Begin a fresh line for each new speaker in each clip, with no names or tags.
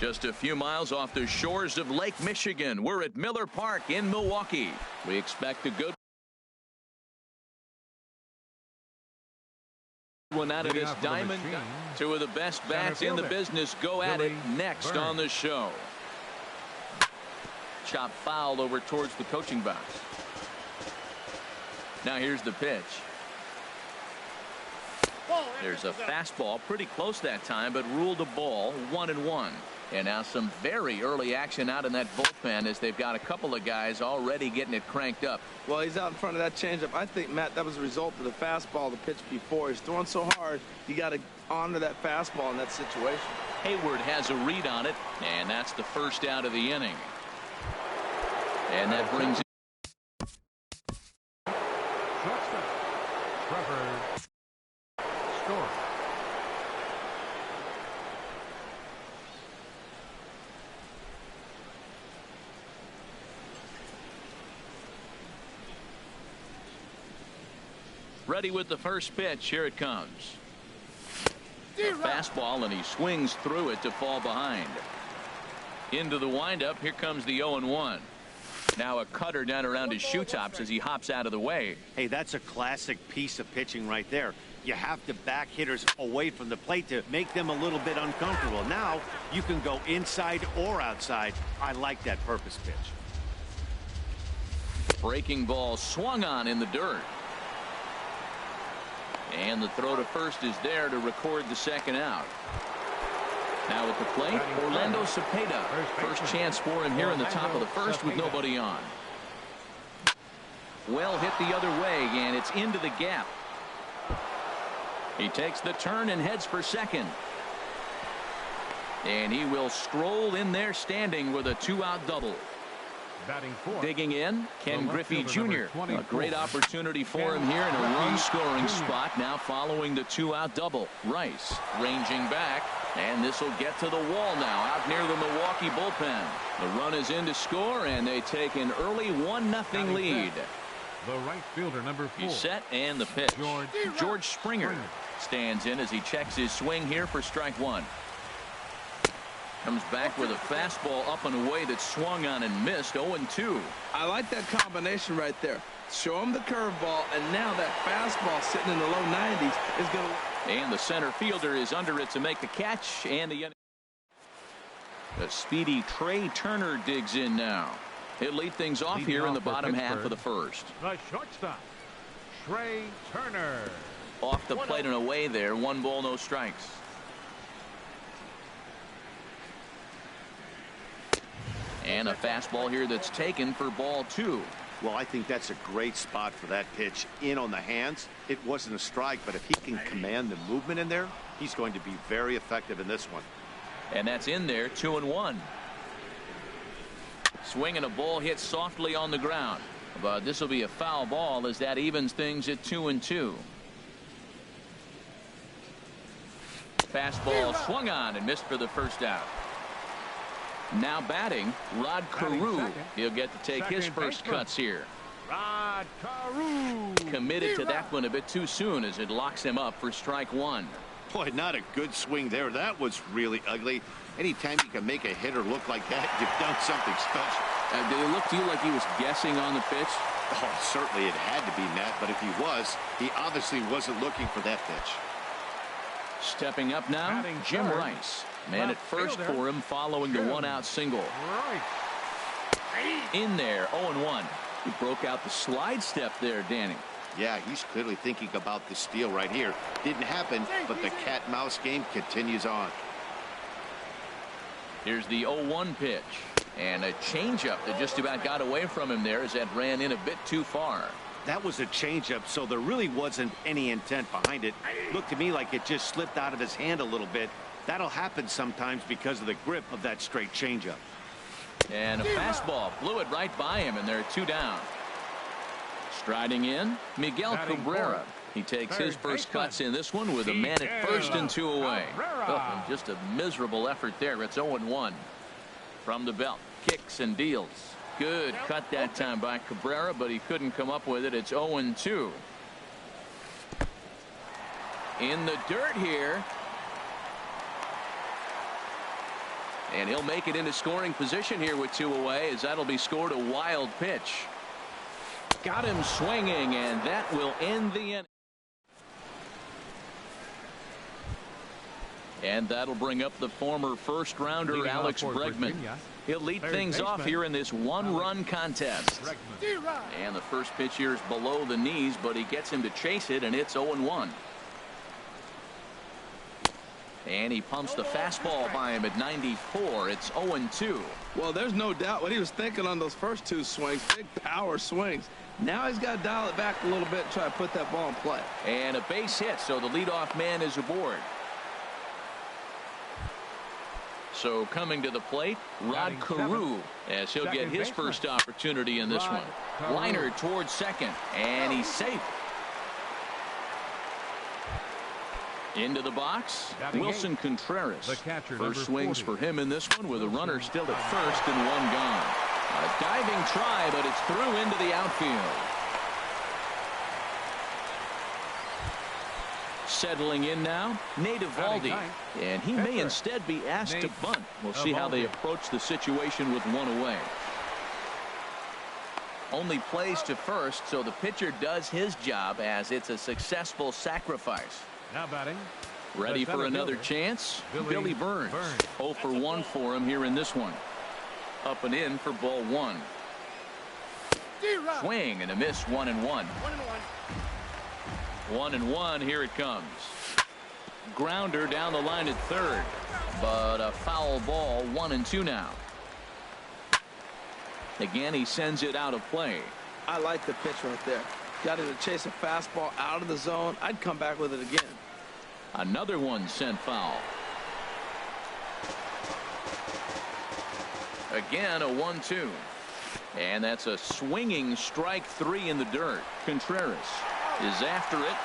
Just a few miles off the shores of Lake Michigan, we're at Miller Park in Milwaukee. We expect a good one out of this diamond. Two of the best bats in the business go at it next on the show. Chop foul over towards the coaching box. Now here's the pitch. There's a fastball pretty close that time, but ruled a ball, 1-1. And now some very early action out in that bullpen as they've got a couple of guys already getting it cranked up.
Well, he's out in front of that changeup. I think, Matt, that was a result of the fastball, the pitch before. He's throwing so hard, you got to honor that fastball in that situation.
Hayward has a read on it, and that's the first out of the inning. And that brings ready with the first pitch. Here it comes. A fastball, and he swings through it to fall behind. Into the windup. Here comes the 0-1. Now a cutter down around his shoe tops as he hops out of the way.
Hey, that's a classic piece of pitching right there. You have to back hitters away from the plate to make them a little bit uncomfortable. Now you can go inside or outside. I like that purpose pitch.
Breaking ball swung on in the dirt. And the throw to first is there to record the second out. Now at the plate, Orlando Cepeda. First chance for him here in the top of the first with nobody on. Well hit the other way, and it's into the gap. He takes the turn and heads for second. And he will stroll in there standing with a 2-out double. Digging in, Ken Griffey Jr. A great opportunity for him here in a run-scoring spot. Now following the 2-out double. Rice ranging back, and this will get to the wall now out near the Milwaukee bullpen. The run is in to score, and they take an early 1-0 lead.
The right fielder, number 4.
He's set, and the pitch. George Springer stands in as he checks his swing here for strike one. Comes back with a fastball up and away that swung on and missed. 0-2.
I like that combination right there. Show him the curveball, and now that fastball sitting in the low 90s is going to.
And the center fielder is under it to make the catch. And the speedy Trey Turner digs in now. He'll lead things off here in the bottom half of the first.
The shortstop, Trey Turner.
Off the plate and away there. 1 ball, no strikes. And a fastball here that's taken for ball 2.
Well, I think that's a great spot for that pitch. In on the hands. It wasn't a strike, but if he can command the movement in there, he's going to be very effective in this one.
And that's in there. 2-1. Swinging a ball hit softly on the ground. But this will be a foul ball as that evens things at 2-2. Fastball swung on and missed for the first out. Now batting, Rod Carew. He'll get to take his first cuts here.
Rod Carew.
Committed to that one a bit too soon as it locks him up for strike one.
Boy, not a good swing there. That was really ugly. Anytime you can make a hitter look like that, you've done something special.
Did it look to you like he was guessing on the pitch?
Oh, certainly it had to be, Matt, but if he was, he obviously wasn't looking for that pitch.
Stepping up now, Jim Rice. Man at first for him following the 1-out single. In there, 0-1. He broke out the slide step there, Danny.
Yeah, he's clearly thinking about the steal right here. Didn't happen, but the cat-mouse game continues on.
Here's the 0-1 pitch. And a changeup that just about got away from him there as that ran in a bit too far.
That was a changeup, so there really wasn't any intent behind it. Looked to me like it just slipped out of his hand a little bit. That'll happen sometimes because of the grip of that straight changeup.
And a fastball blew it right by him, and they're 2 down. Striding in, Miguel Cabrera. He takes his first cuts in this one with a man at first and 2 away. Oh, and just a miserable effort there. It's 0-1. From the belt, kicks and deals. Good cut that time by Cabrera, but he couldn't come up with it. It's 0-2. In the dirt here. And he'll make it into scoring position here with 2 away, as that'll be scored. A wild pitch. Got him swinging, and that will end the inning. And that'll bring up the former first-rounder Alex Bregman. He'll lead things off here in this one-run contest. And the first pitch here is below the knees, but he gets him to chase it, and it's 0-1. And he pumps the fastball by him at 94. It's 0-2.
Well, there's no doubt what he was thinking on those first 2 swings. Big power swings. Now he's got to dial it back a little bit and try to put that ball in play.
And a base hit, so the leadoff man is aboard. So coming to the plate, Rod Carew, as he'll get his first opportunity in this one. Liner towards second, and he's safe. Into the box, Wilson Contreras. First swings for him in this one, with a runner still at first and 1 gone. A diving try, but it's through into the outfield. Settling in now, Nate Eovaldi, and he may instead be asked to bunt. We'll see how they approach the situation with 1 away. Only plays to first, so the pitcher does his job, as it's a successful sacrifice.
Now batting.
Ready for another chance? Billy Burns. 0 for 1 for him here in this one. Up and in for ball 1. Swing and a miss. 1-1. 1-1. Here it comes. Grounder down the line at third, but a foul ball. 1-2 now. Again, he sends it out of play.
I like the pitch right there. Got him to chase a fastball out of the zone. I'd come back with it again.
Another one sent foul. Again, a 1-2. And that's a swinging strike 3 in the dirt. Contreras is after it.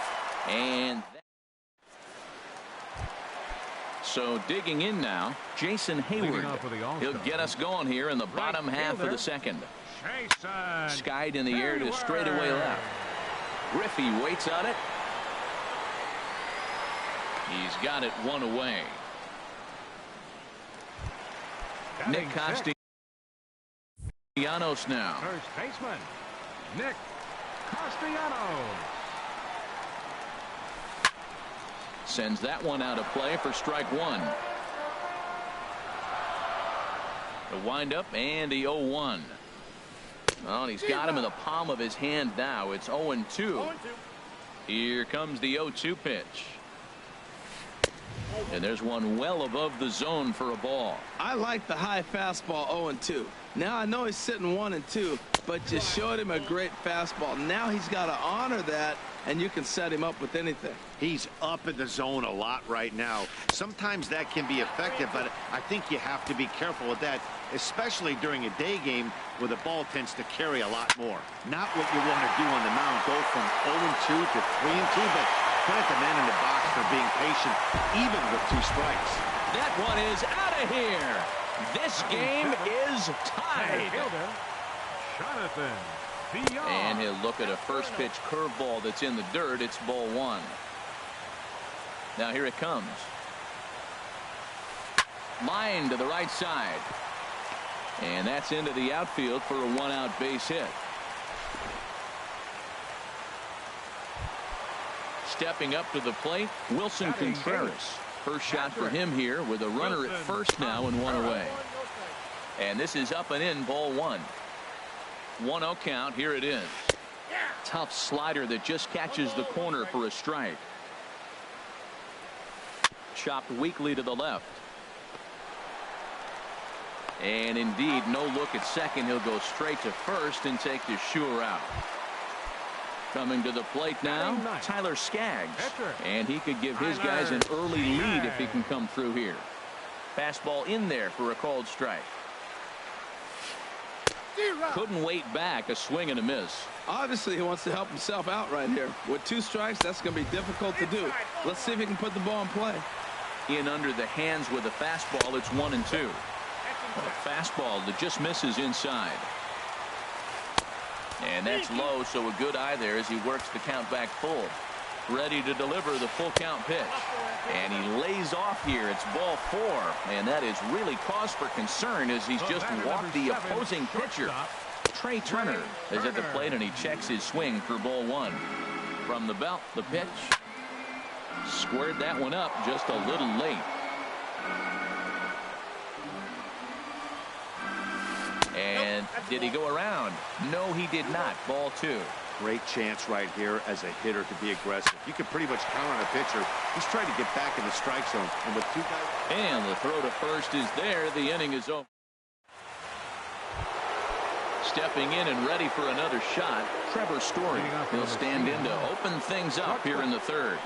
And so digging in now, Jason Hayward. He'll get us going here in the bottom half of the second. Skied in the air to straightaway left. Griffey waits on it. He's got it 1 away. Nick Castellanos now.
First baseman, Nick Castellanos.
Sends that one out of play for strike 1. The windup and the 0-1. Well, and he's got him in the palm of his hand now. It's 0-2. Here comes the 0-2 pitch. And there's one well above the zone for a ball.
I like the high fastball 0-2. Now I know he's sitting 1-2, but you showed him a great fastball. Now he's got to honor that, and you can set him up with anything.
He's up in the zone a lot right now. Sometimes that can be effective, but I think you have to be careful with that, especially during a day game where the ball tends to carry a lot more. Not what you want to do on the mound, go from 0-2 to 3-2, but credit the man in the box for being patient, even with 2 strikes.
That one is out of here. This game is tied. And he'll look at a first pitch curveball that's in the dirt. It's ball 1. Now here it comes. Line to the right side. And that's into the outfield for a 1-out base hit. Stepping up to the plate, Wilson Contreras. First shot for him here with a runner at first now and 1 away. And this is up and in, ball 1. 1-0 count. Here it is. Tough slider that just catches the corner for a strike. Chopped weakly to the left. And indeed, no look at second. He'll go straight to first and take the sure out. Coming to the plate now, Tyler Skaggs. And he could give his guys an early lead if he can come through here. Fastball in there for a called strike. Couldn't wait back. A swing and a miss.
Obviously, he wants to help himself out right here. With 2 strikes, that's going to be difficult to do. Let's see if he can put the ball in play.
In under the hands with a fastball. It's 1-2. A fastball that just misses inside. And that's low, so a good eye there as he works the count back full. ready to deliver the full count pitch. And he lays off here. It's ball 4. And that is really cause for concern as he's just walked the opposing pitcher. Trey Turner is at the plate, and he checks his swing for ball 1. From the belt, the pitch. Squared that one up just a little late. And did he go around? No, he did not. Ball 2.
Great chance right here as a hitter to be aggressive. You can pretty much count on a pitcher. He's trying to get back in the strike zone. And with 2 guys.
And the throw to first is there. The inning is over. Stepping in and ready for another shot, Trevor Story. He'll stand in to open things up here in the 3rd.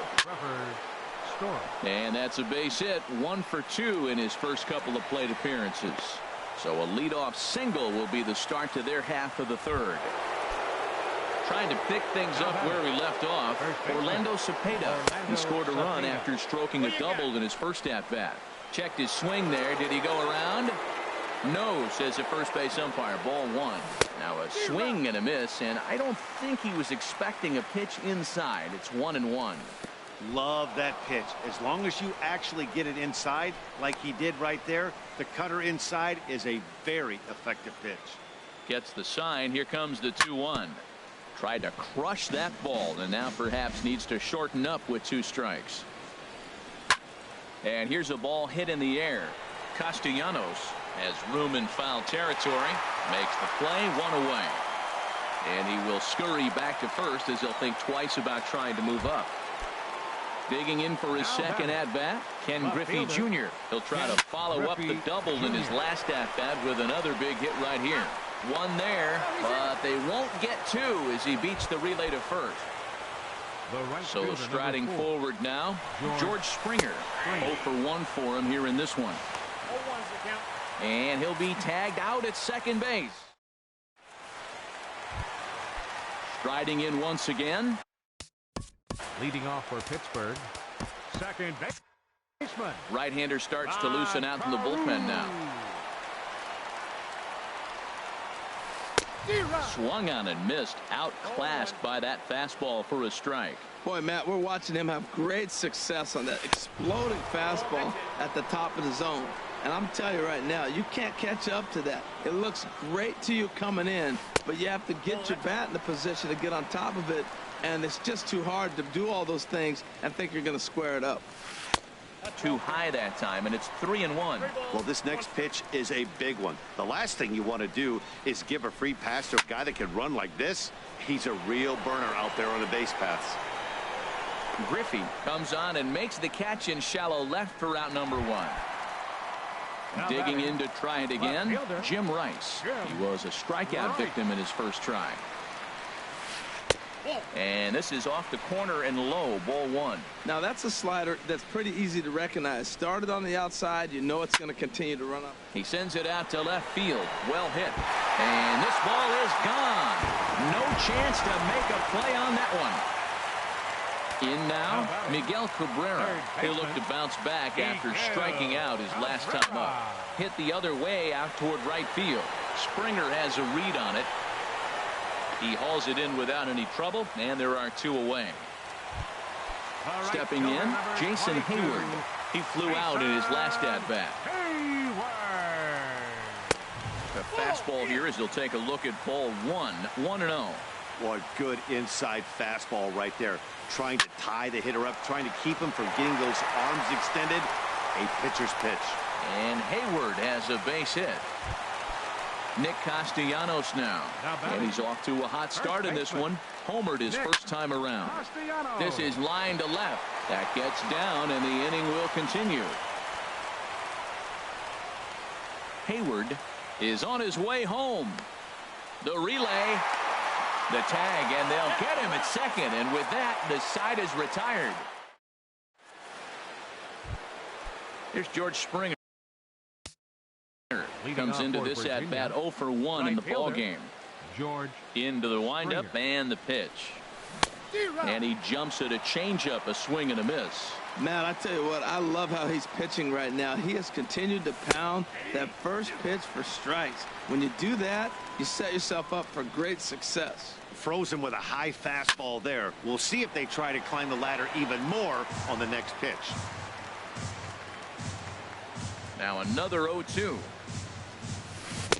And that's a base hit. 1 for 2 in his first couple of plate appearances. So a leadoff single will be the start to their half of the 3rd. Trying to pick things up where we left off, Orlando Cepeda. He scored a run after stroking a double in his first at-bat. Checked his swing there. Did he go around? No, says the first base umpire. Ball 1. Now a swing and a miss, and I don't think he was expecting a pitch inside. It's 1-1.
Love that pitch. As long as you actually get it inside like he did right there, the cutter inside is a very effective pitch.
Gets the sign. Here comes the 2-1. Tried to crush that ball, and now perhaps needs to shorten up with 2 strikes. And here's a ball hit in the air. Castellanos has room in foul territory. Makes the play. 1 away. And he will scurry back to first as he'll think twice about trying to move up. Digging in for his second at-bat, Ken Griffey Jr. He'll try to follow up the double in his last at-bat with another big hit right here. 1 there, but they won't get 2 as he beats the relay to first. So striding forward now, George Springer. 0 for 1 for him here in this one. And he'll be tagged out at second base. Striding in once again.
Leading off for Pittsburgh, second baseman.
Right-hander starts to loosen out in the bullpen now. Swung on and missed. Outclassed by that fastball for a strike.
Boy, Matt, we're watching him have great success on that exploding fastball at the top of the zone. And I'm telling you right now, you can't catch up to that. It looks great to you coming in, but you have to get your bat in the position to get on top of it. And it's just too hard to do all those things and think you're going to square it up.
Too high that time, and it's 3-1.
Well, this next pitch is a big one. The last thing you want to do is give a free pass to a guy that can run like this. He's a real burner out there on the base paths.
Griffey comes on and makes the catch in shallow left for out number 1. Digging in to try it again, Jim Rice. He was a strikeout victim in his first try. And this is off the corner and low. Ball 1.
Now that's a slider that's pretty easy to recognize. Started on the outside. You know it's going to continue to run up.
He sends it out to left field. Well hit. And this ball is gone. No chance to make a play on that one. In now, Miguel Cabrera. He'll look to bounce back after striking out his last time up. Hit the other way out toward right field. Springer has a read on it. He hauls it in without any trouble, and there are 2 away. Stepping in, Jason Hayward. He flew out in his last at-bat. The fastball here as he'll take a look at ball 1. 1-0.
What good inside fastball right there. Trying to tie the hitter up, trying to keep him from getting those arms extended. A pitcher's pitch.
And Hayward has a base hit. Nick Castellanos now. And he's off to a hot start in this one. Homered his first time around. This is line to left. That gets down, and the inning will continue. Hayward is on his way home. The relay. The tag, and they'll get him at second. And with that, the side is retired. Here's George Springer. Comes into this at bat 0 for 1 in the ball game.
George
into the windup and the pitch. And he jumps at a changeup, a swing and a miss.
Matt, I tell you what, I love how he's pitching right now. He has continued to pound that first pitch for strikes. When you do that, you set yourself up for great success.
froze him with a high fastball there. We'll see if they try to climb the ladder even more on the next pitch.
Now another 0-2.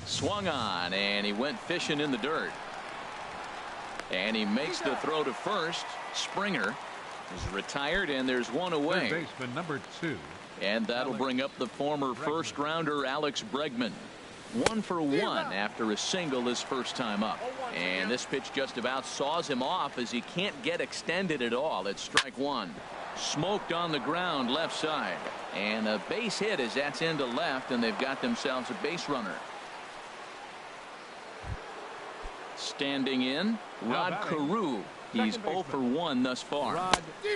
Swung on, and he went fishing in the dirt. And he makes the throw to first. Springer is retired, and there's one away.
Third baseman number 2.
And that'll bring up the former first-rounder Alex Bregman. 1 for 1 after a single his first time up. And this pitch just about saws him off as he can't get extended at all. It's strike 1. Smoked on the ground left side. And a base hit as that's into left, and they've got themselves a base runner. Standing in, Rod Carew. He's 0 for 1 thus far.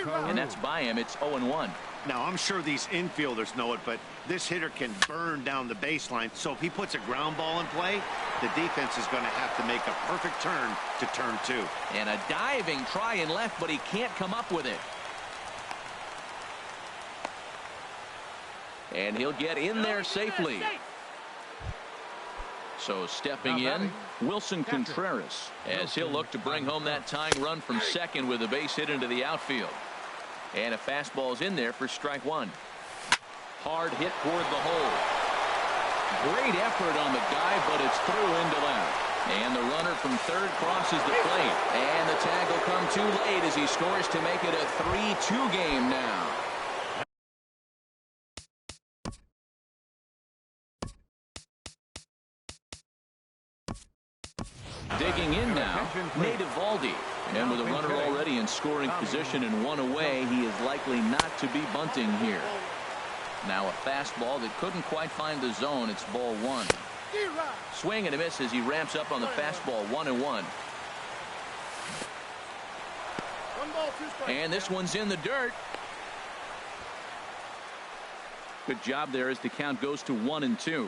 And that's by him. It's 0-1.
Now, I'm sure these infielders know it, but this hitter can burn down the baseline. So if he puts a ground ball in play, the defense is going to have to make a perfect turn to turn 2.
And a diving try in left, but he can't come up with it. And he'll get in there safely. So stepping in, Wilson Contreras, as he'll look to bring home that tying run from second with a base hit into the outfield. And a fastball's in there for strike 1. Hard hit toward the hole. Great effort on the dive, but it's through into left. And the runner from third crosses the plate. And the tag will come too late as he scores to make it a 3-2 game now. Digging in now, Nate Eovaldi. And with a runner already in scoring position and one away, he is likely not to be bunting here. Now a fastball that couldn't quite find the zone. It's ball 1. Swing and a miss as he ramps up on the fastball. 1-1. And this one's in the dirt. Good job there as the count goes to 1-2.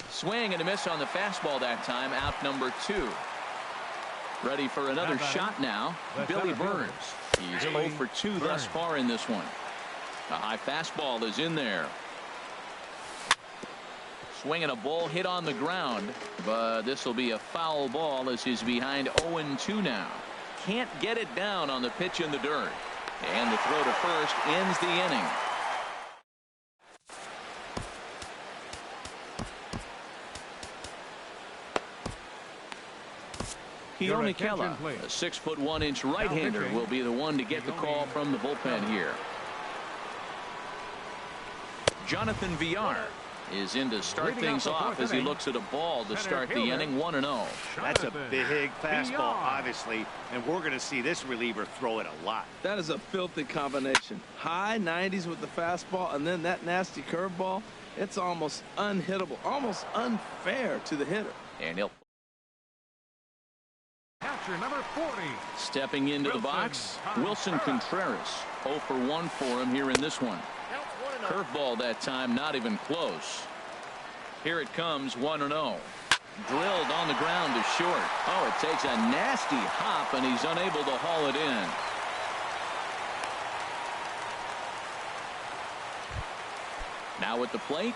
Swing and a miss on the fastball that time. Out number 2. Ready for another shot now. Billy Burns. He's 0 for 2 thus far in this one. A high fastball is in there. Swinging a ball hit on the ground, but this will be a foul ball as he's behind 0-2 now. Can't get it down on the pitch in the dirt. And the throw to first ends the inning. Keone Kela, a 6'1" right-hander, will be the one to get the call from the bullpen here. Jonathan Villar is in to start things off as he looks at a ball to start the inning. 1-0.
That's a big fastball, obviously, and we're going to see this reliever throw it a lot.
That is a filthy combination. High 90s with the fastball, and then that nasty curveball. It's almost unhittable, almost unfair to the hitter.
And he'll
Catcher number 40.
stepping into the box, Wilson Contreras. 0 for 1 for him here in this one. Curveball that time, not even close. Here it comes, 1-0. Drilled on the ground to short. Oh, it takes a nasty hop, and he's unable to haul it in. Now at the plate,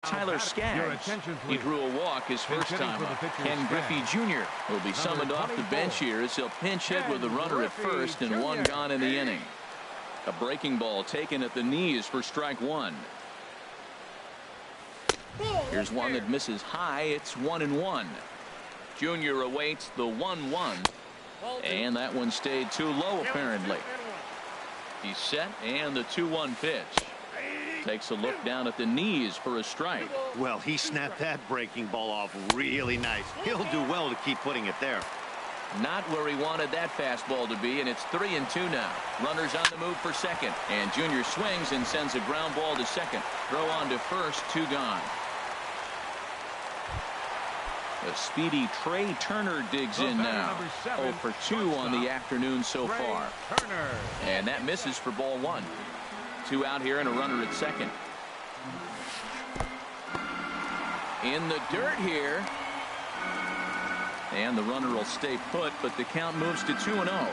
Tyler Skaggs. He drew a walk his first time up. Ken Griffey Jr. will be summoned off the bench here as he'll pinch hit with the runner at first and one gone in the inning. A breaking ball taken at the knees for strike 1. Here's one that misses high. It's 1-1. Jr. awaits the 1-1. And that one stayed too low apparently. He's set and the 2-1 pitch. Takes a look down at the knees for a strike.
Well, he snapped that breaking ball off really nice. He'll do well to keep putting it there.
Not where he wanted that fastball to be, and it's 3-2 now. Runners on the move for second, and Junior swings and sends a ground ball to second. Throw on to first, 2 gone. The speedy Trey Turner digs in now. 0 for 2 on the afternoon so far. And that misses for ball 1. 2 out here and a runner at second. In the dirt here. And the runner will stay put, but the count moves to 2-0.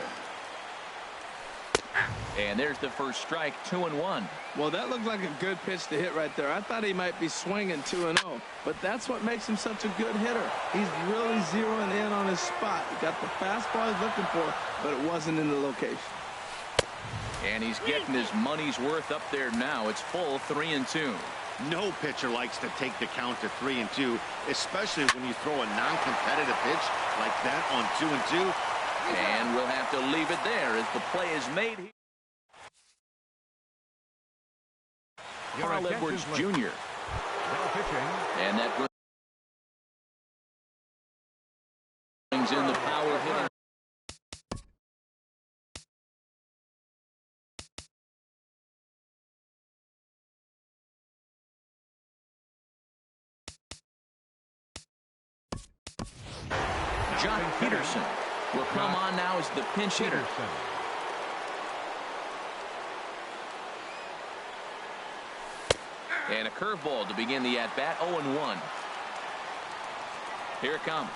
And there's the first strike, 2-1.
Well, that looked like a good pitch to hit right there. I thought he might be swinging 2-0, but that's what makes him such a good hitter. He's really zeroing in on his spot. He got the fastball he's looking for, but it wasn't in the location.
And he's getting his money's worth up there now. It's full 3-2.
No pitcher likes to take the count to 3-2, especially when you throw a non-competitive pitch like that on 2-2.
And we'll have to leave it there as the play is made here. Carl Edwards Jr. And that brings in the power hitter. Jock Peterson will come on now as the pinch hitter. And a curveball to begin the at-bat, 0-1. Here it comes.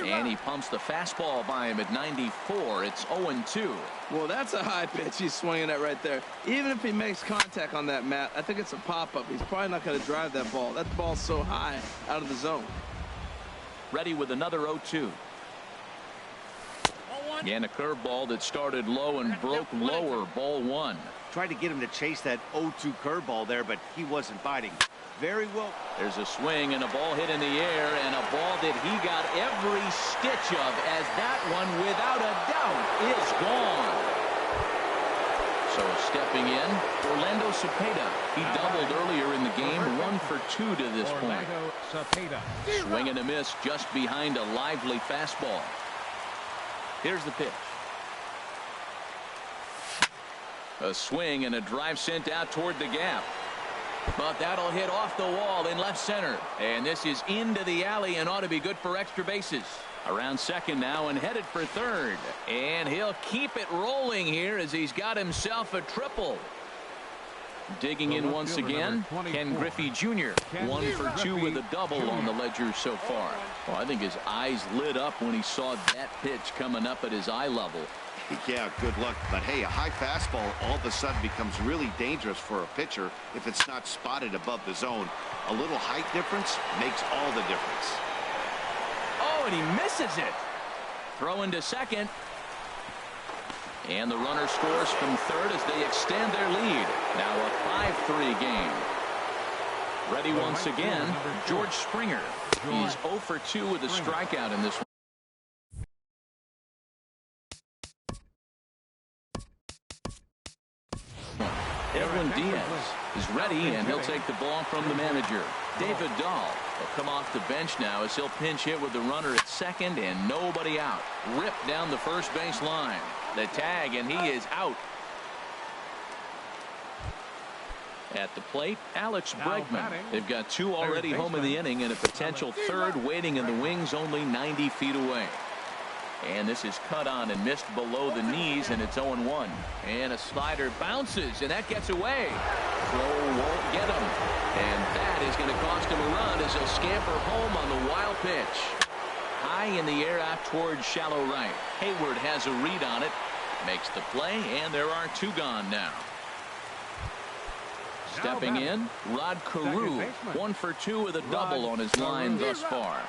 And he pumps the fastball by him at 94. It's 0-2.
Well, that's a high pitch he's swinging at right there. Even if he makes contact on that, Matt, I think it's a pop-up. He's probably not going to drive that ball. That ball's so high out of the zone.
Ready with another 0-2. And a curveball that started low and broke lower, ball one.
Tried to get him to chase that 0-2 curveball there, but he wasn't biting. Very well.
There's a swing and a ball hit in the air, and a ball that he got every stitch of, as that one, without a doubt, is gone. So stepping in, Orlando Cepeda. He doubled earlier in the game, 1 for 2 to this point. Swing and a miss just behind a lively fastball. Here's the pitch. A swing and a drive sent out toward the gap. But that'll hit off the wall in left center. And this is into the alley and ought to be good for extra bases. Around second now and headed for third. And he'll keep it rolling here as he's got himself a triple. Digging in once again, Ken Griffey Jr. 1 for 2 with a double on the ledger so far. Well, I think his eyes lit up when he saw that pitch coming up at his eye level.
Yeah, good luck. But hey, a high fastball all of a sudden becomes really dangerous for a pitcher if it's not spotted above the zone. A little height difference makes all the difference.
Oh, and he misses it. Throw into second. And the runner scores from third as they extend their lead. Now a 5-3 game. Ready once again, George Springer. He's 0 for 2 with a strikeout in this one. Edwin Diaz is ready, and he'll take the ball from the manager. David Dahl will come off the bench now as he'll pinch hit with the runner at second and nobody out. Ripped down the first base line. The tag, and he is out. At the plate, Alex Bregman. They've got 2 already home in the inning and a potential third waiting in the wings only 90 feet away. And this is cut on and missed below the knees, and it's 0-1. And a slider bounces, and that gets away. Throw won't get him. And that is going to cost him a run as he'll scamper home on the wild pitch. High in the air out towards shallow right. Hayward has a read on it. Makes the play, and there are 2 gone now. Stepping in, Rod Carew. 1 for 2 with a double on his line thus far.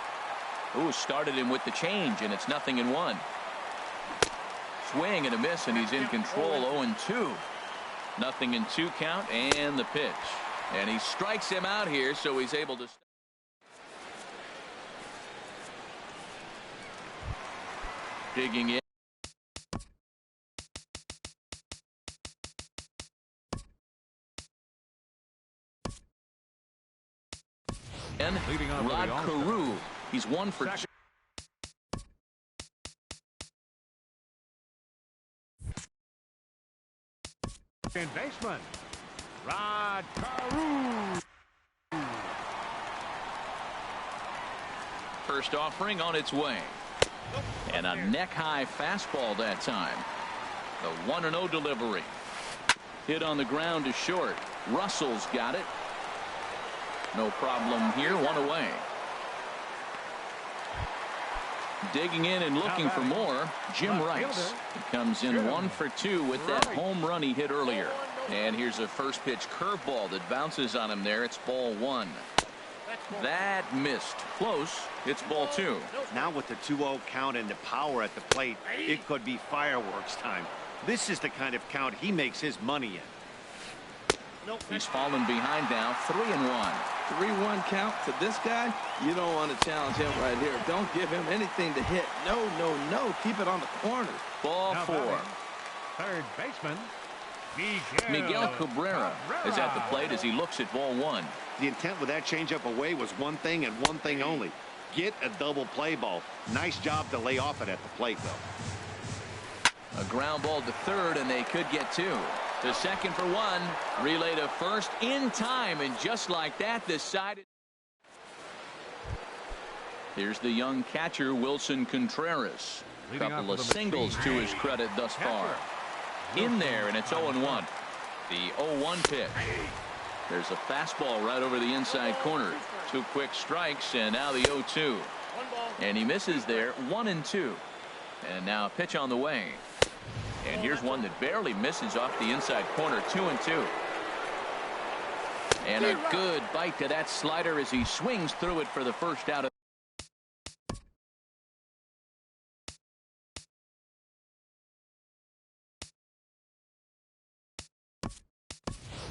Ooh, started him with the change, and it's 0-1. Swing and a miss, and he's in control. 0-2. 0-2 count, and the pitch. And he strikes him out here, so he's able to. Digging in. Rod Carew. He's 1 for 2.
Second baseman, Rod Carew.
First offering on its way. And a neck-high fastball that time. The 1-0 delivery. Hit on the ground to short. Russell's got it. No problem here. 1 away. Digging in and looking for more, Jim Rice. He comes in 1 for 2 with that home run he hit earlier. And here's a first pitch curveball that bounces on him there. It's ball 1. That missed. Close. It's ball 2.
Now with the 2-0 count and the power at the plate, it could be fireworks time. This is the kind of count he makes his money in.
He's fallen behind now. 3-1.
3-1 count to this guy. You don't want to challenge him right here. Don't give him anything to hit. No, no, no. Keep it on the corner.
Ball 4.
Third baseman,
Miguel Cabrera is at the plate as he looks at ball 1.
The intent with that changeup away was one thing and one thing only. Get a double play ball. Nice job to lay off it at the plate, though.
A ground ball to third, and they could get 2. To second for 1. Relay to first in time, and just like that, decided. Here's the young catcher, Wilson Contreras. A couple of singles to his credit thus far. In there, and it's 0-1. The 0-1 pitch. There's a fastball right over the inside corner. 2 quick strikes, and now the 0-2. And he misses there. 1-2. And now a pitch on the way. And here's one that barely misses off the inside corner. 2-2. And a good bite to that slider as he swings through it for the first out of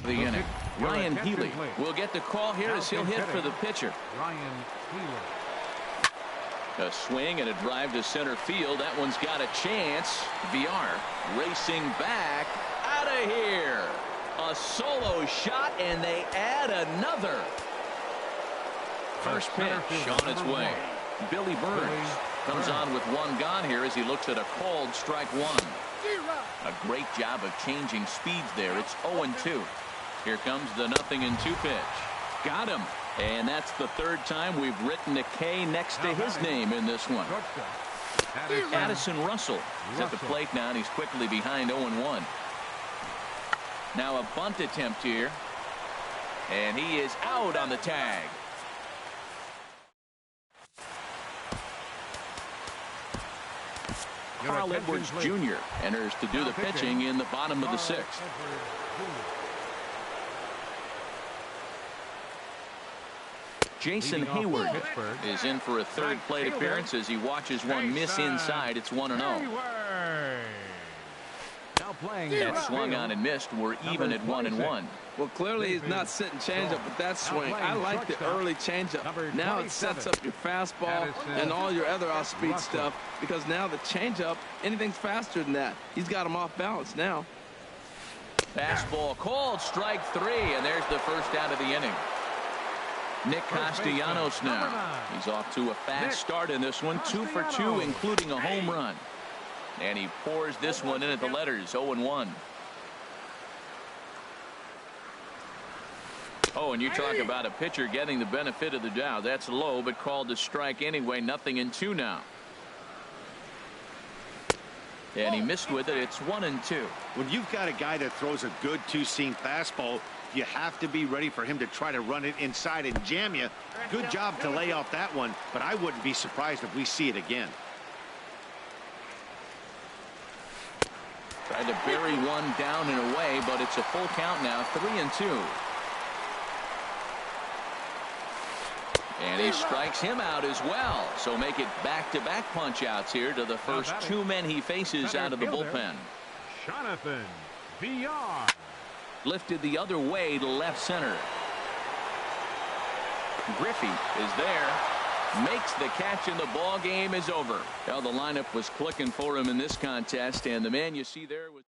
the inning. Ryan Healy will get the call here as he'll hit for the pitcher.
Ryan Healy.
A swing and a drive to center field. That one's got a chance. VR racing back out of here. A solo shot, and they add another. First pitch on its way. Billy Burns comes on with 1 gone here as he looks at a called strike 1. A great job of changing speeds there. It's 0-2. Here comes the 0-2 pitch. Got him. And that's the 3rd time we've written a K next to his name in this one. Addison Russell is at the plate now, and he's quickly behind 0-1. Now a bunt attempt here. And he is out on the tag. Carl Edwards Jr. enters to do the pitching in the bottom of the 6th. Jason Hayward is in for a 3rd plate appearance as he watches one miss inside. It's 1-0. That swung on and missed. We're even at 1-1.
Well, clearly he's not sitting changeup, but that swing, I like the early changeup. Now it sets up your fastball and all your other off-speed stuff, because now the changeup, anything's faster than that. He's got him off balance now.
Fastball called, strike 3, and there's the first out of the inning. Nick Castellanos now. He's off to a fast start in this one. 2 for 2, including a home run. And he pours this one in at the letters. 0-1. Oh, and you talk about a pitcher getting the benefit of the doubt. That's low, but called a strike anyway. 0-2 now. And he missed with it. It's 1-2.
When you've got a guy that throws a good 2-seam fastball, you have to be ready for him to try to run it inside and jam you. Good job to lay off that one, but I wouldn't be surprised if we see it again.
Tried to bury one down and away, but it's a full count now. 3-2. And he strikes him out as well. So make it back-to-back punch-outs here to the first 2 men he faces out of the bullpen.
Jonathan VR.
Lifted the other way to left center. Griffey is there. Makes the catch, and the ball game is over. Well, the lineup was clicking for him in this contest, and the man you see there was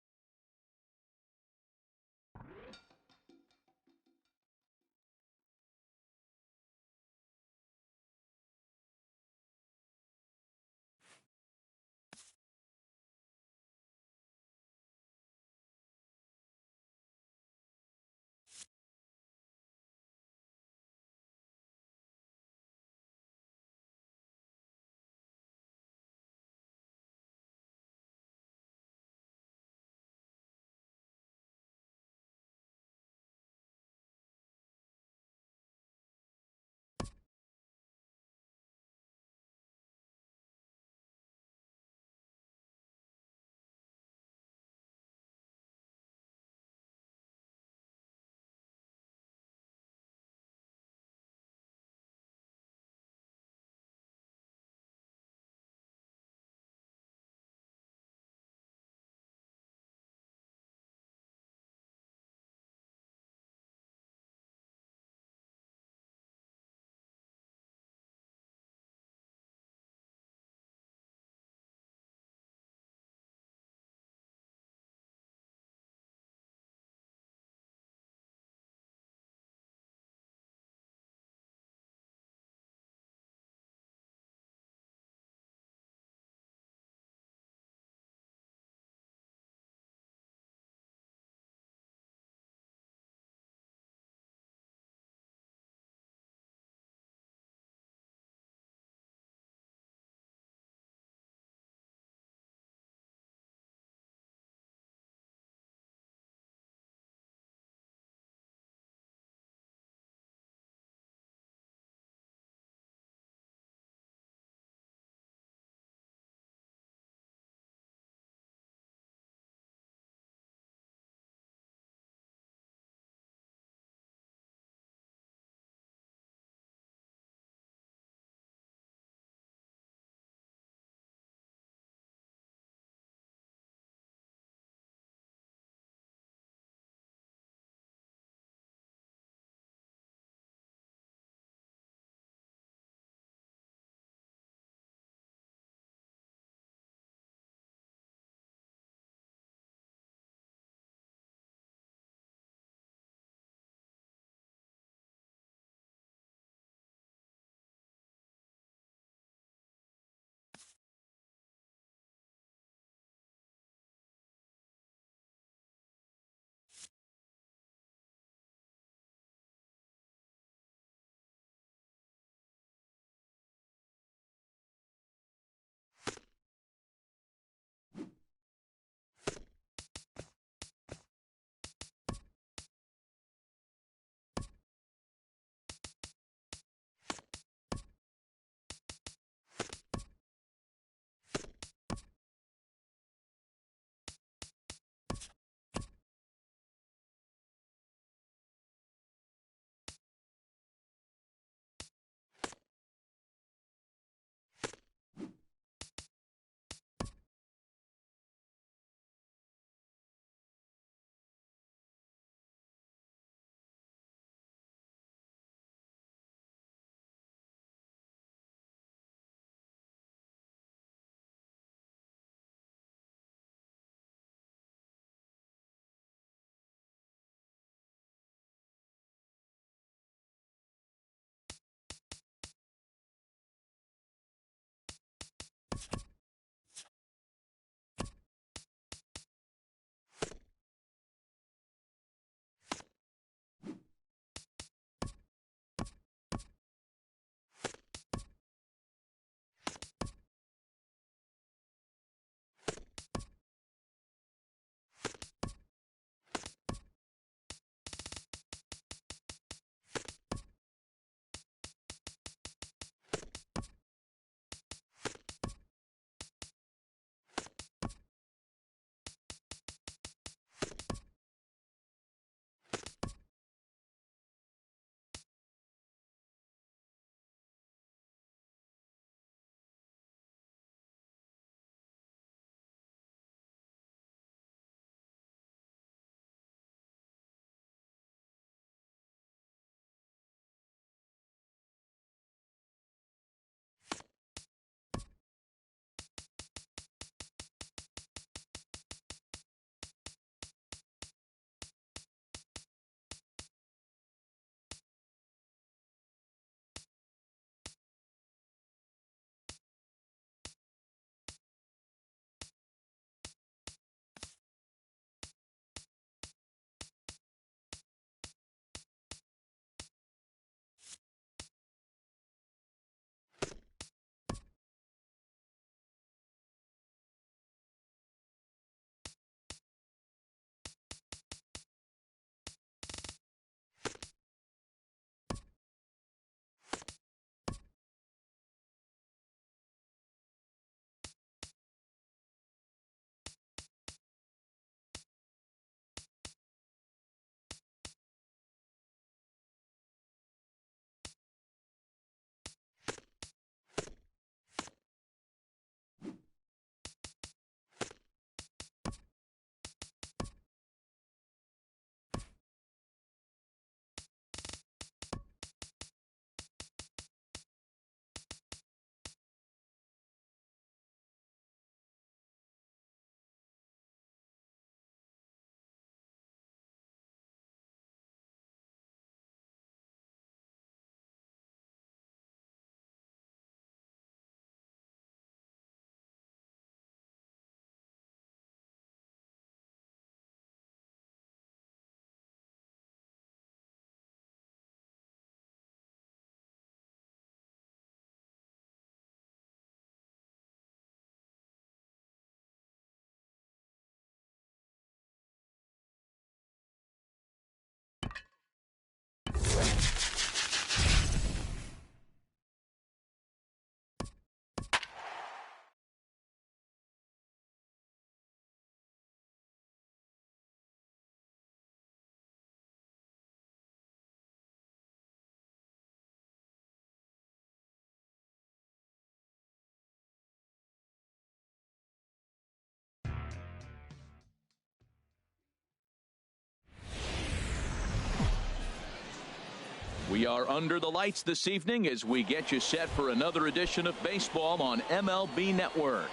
We are under the lights this evening as we get you set for another edition of baseball on MLB Network.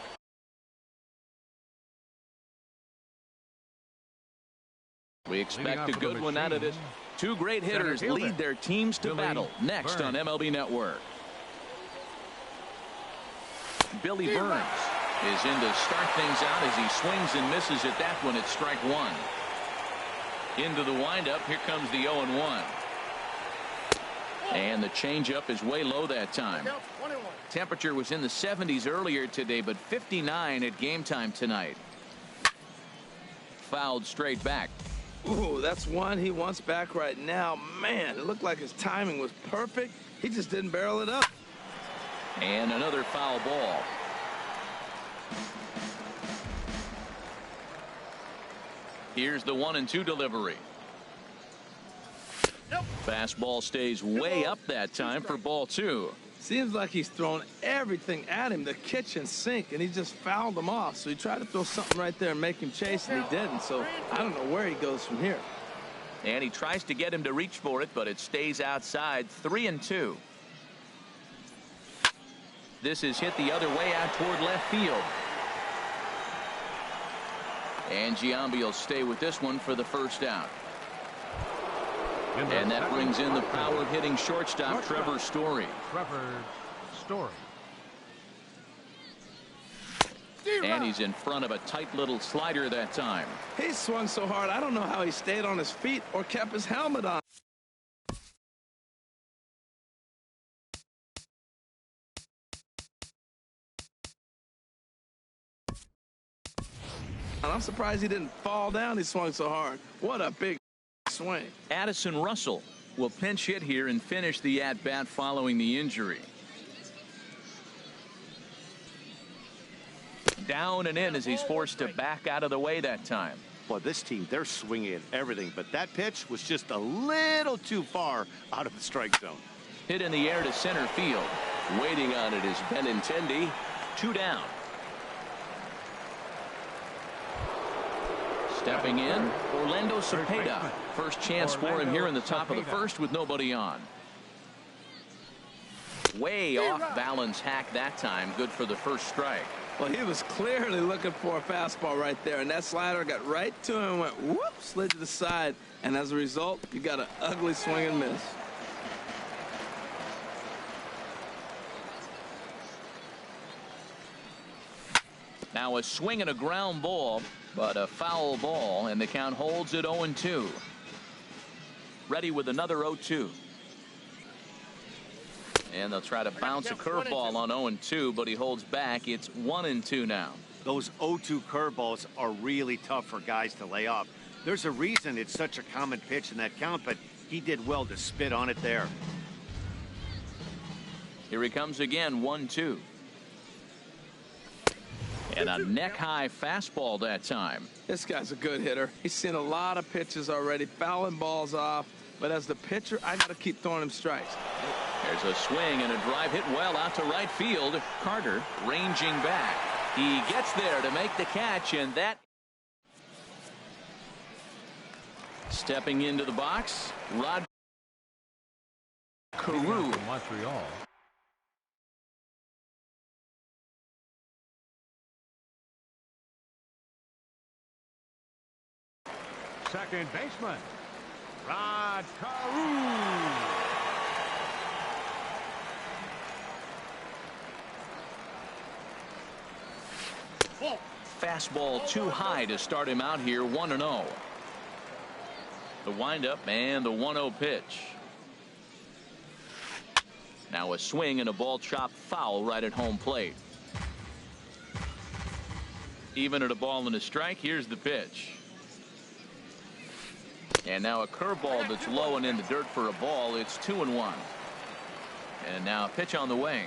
We expect a good one out of this. Two great hitters lead their teams to battle next on MLB Network. Billy Burns is in to start things out as he swings and misses at that one at strike one. Into the windup. Here comes the 0-1. And the changeup is way low that time. Temperature was in the 70s earlier today, but 59 at game time tonight. Fouled straight back.
Ooh, that's one he wants back right now. Man, it looked like his timing was perfect. He just didn't barrel it up.
And another foul ball. Here's the 1-2 delivery. Fastball stays way up that time for ball two.
Seems like he's thrown everything at him, the kitchen sink, and he just fouled them off. So he tried to throw something right there and make him chase, and he didn't. So I don't know where he goes from here.
And he tries to get him to reach for it, but it stays outside. 3-2. This is hit the other way out toward left field. And Giambi will stay with this one for the first out. And that brings in the power hitting shortstop Trevor Story. And he's in front of a tight little slider that time.
He swung so hard, I don't know how he stayed on his feet or kept his helmet on. And I'm surprised he didn't fall down. He swung so hard. What a big swing.
Addison Russell will pinch hit here and finish the at-bat following the injury. Down and in as he's forced to back out of the way that time.
Well, this team, they're swinging at everything, but that pitch was just a little too far out of the strike zone.
Hit in the air to center field. Waiting on it is Benintendi. 2 down. Stepping in, Orlando Cepeda. First chance for him here in the top of the first with nobody on. Way off balance hack that time. Good for the first strike.
Well, he was clearly looking for a fastball right there, and that slider got right to him and went whoop, slid to the side, and as a result, you got an ugly swing and miss.
Now a swing and a ground ball, but a foul ball, and the count holds at 0-2. Ready with another 0-2. And they'll try to bounce a curveball on 0-2, but he holds back. It's 1-2 now.
Those 0-2 curveballs are really tough for guys to lay off. There's a reason it's such a common pitch in that count, but he did well to spit on it there.
Here he comes again, 1-2. And a neck-high fastball that time.
This guy's a good hitter. He's seen a lot of pitches already, fouling balls off. But as the pitcher, I got to keep throwing him strikes.
There's a swing and a drive hit well out to right field. Carter ranging back. He gets there to make the catch, and that. Stepping into the box, Rod Carew.
Montreal. Second baseman, Rod Carew.
Fastball too high to start him out here, 1-0. The windup and the 1-0 pitch. Now a swing and a ball chopped foul right at home plate. Even at a ball and a strike, here's the pitch. And now a curveball that's low and in the dirt for a ball. It's 2-1. And now a pitch on the way.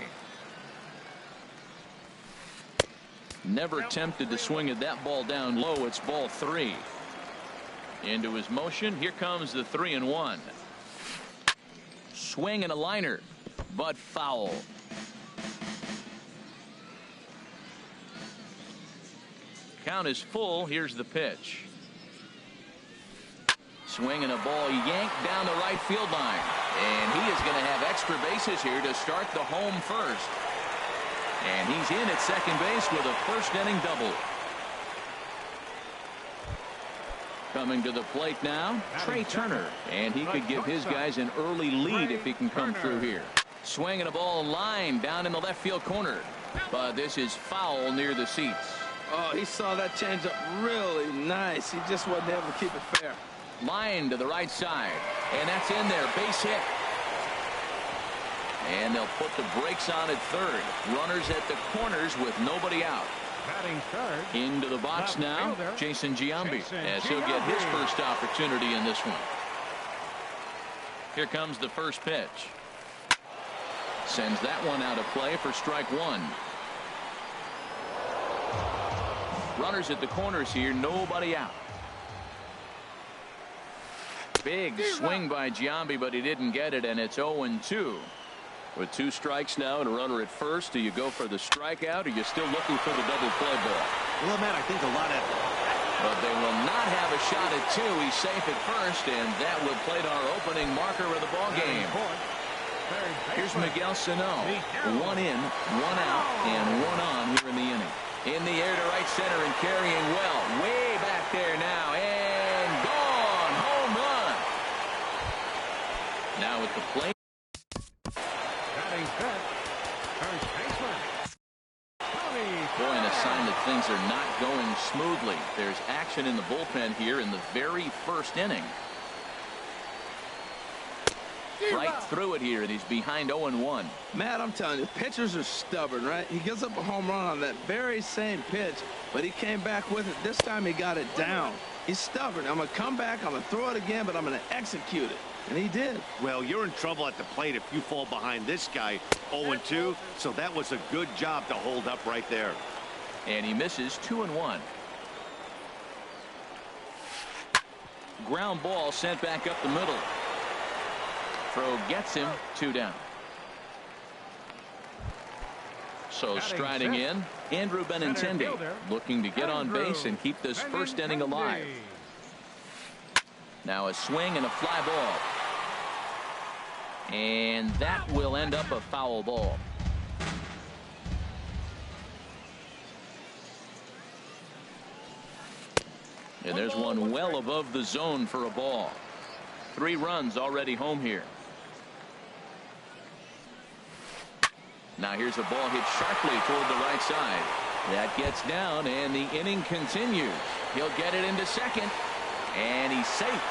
Never tempted to swing at that ball down low. It's ball 3. Into his motion. Here comes the 3-1. Swing and a liner, but foul. Count is full. Here's the pitch. Swing and a ball yanked down the right field line. And he is going to have extra bases here to start the home first. And he's in at second base with a first inning double. Coming to the plate now, Trey Turner. And he could give his guys an early lead if he can come through here. Swinging a ball line down in the left field corner. But this is foul near the seats.
Oh, he saw that changeup really nice. He just wasn't able to keep it fair.
Line to the right side. And that's in there. Base hit. And they'll put the brakes on at third. Runners at the corners with nobody out.
Batting third.
Into the box now, Jason Giambi, as he'll get his first opportunity in this one. Here comes the first pitch. Sends that one out of play for strike one. Runners at the corners here, nobody out. Big swing by Giambi, but he didn't get it, and it's 0-2. With 2 strikes now and a runner at first, do you go for the strikeout, or are you still looking for the double play ball?
Well, Matt, I think a lot of...
But they will not have a shot at 2. He's safe at first, and that will play to our opening marker of the ball game. Here's Miguel Sano. 1 in, 1 out, and 1 on here in the inning. In the air to right center and carrying well. Way back there now, and gone. Home run. Now at the plate. Boy, and a sign that things are not going smoothly. There's action in the bullpen here in the very first inning. Right through it here, and he's behind 0-1.
Matt, I'm telling you, pitchers are stubborn, right? He gives up a home run on that very same pitch, but he came back with it. This time he got it down. He's stubborn. I'm going to come back, I'm going to throw it again, but I'm going to execute it. And he did.
Well, you're in trouble at the plate if you fall behind this guy 0-2, so that was a good job to hold up right there.
And he misses 2-1. Ground ball sent back up the middle. Throw gets him, 2 down. So striding in, Andrew Benintendi, looking to get on base and keep this first inning alive. Now a swing and a fly ball. And that will end up a foul ball. And there's one well above the zone for a ball. 3 runs already home here. Now here's a ball hit sharply toward the right side. That gets down, and the inning continues. He'll get it into second, and he's safe.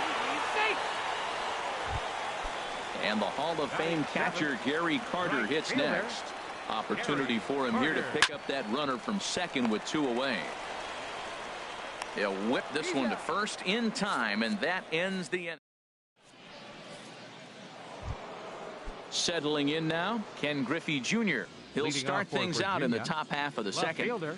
And the Hall of Fame catcher Gary Carter hits next. Opportunity for him here to pick up that runner from second with 2 away. He'll whip this one to first in time, and that ends the inning. Settling in now, Ken Griffey Jr. He'll start things out in the top half of the second.
Fielder,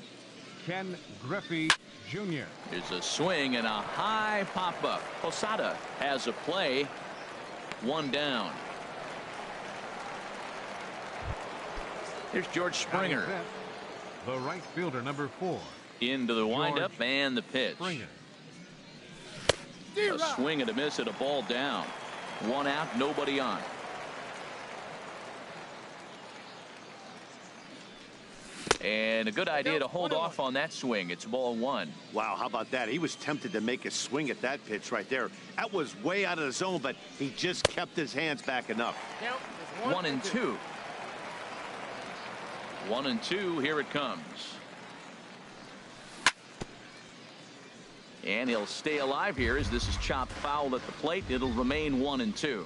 Ken Griffey Jr.
Here's a swing and a high pop-up. Posada has a play. 1 down. Here's George Springer.
The right fielder, number 4.
Into the windup and the pitch.
Springer.
A swing and a miss at a ball down. 1 out, nobody on. And a good idea to hold off on that swing. It's ball 1.
Wow, how about that? He was tempted to make a swing at that pitch right there. That was way out of the zone, but he just kept his hands back enough.
1-2. 1-2. Here it comes. And he'll stay alive here as this is chopped foul at the plate. It'll remain 1-2.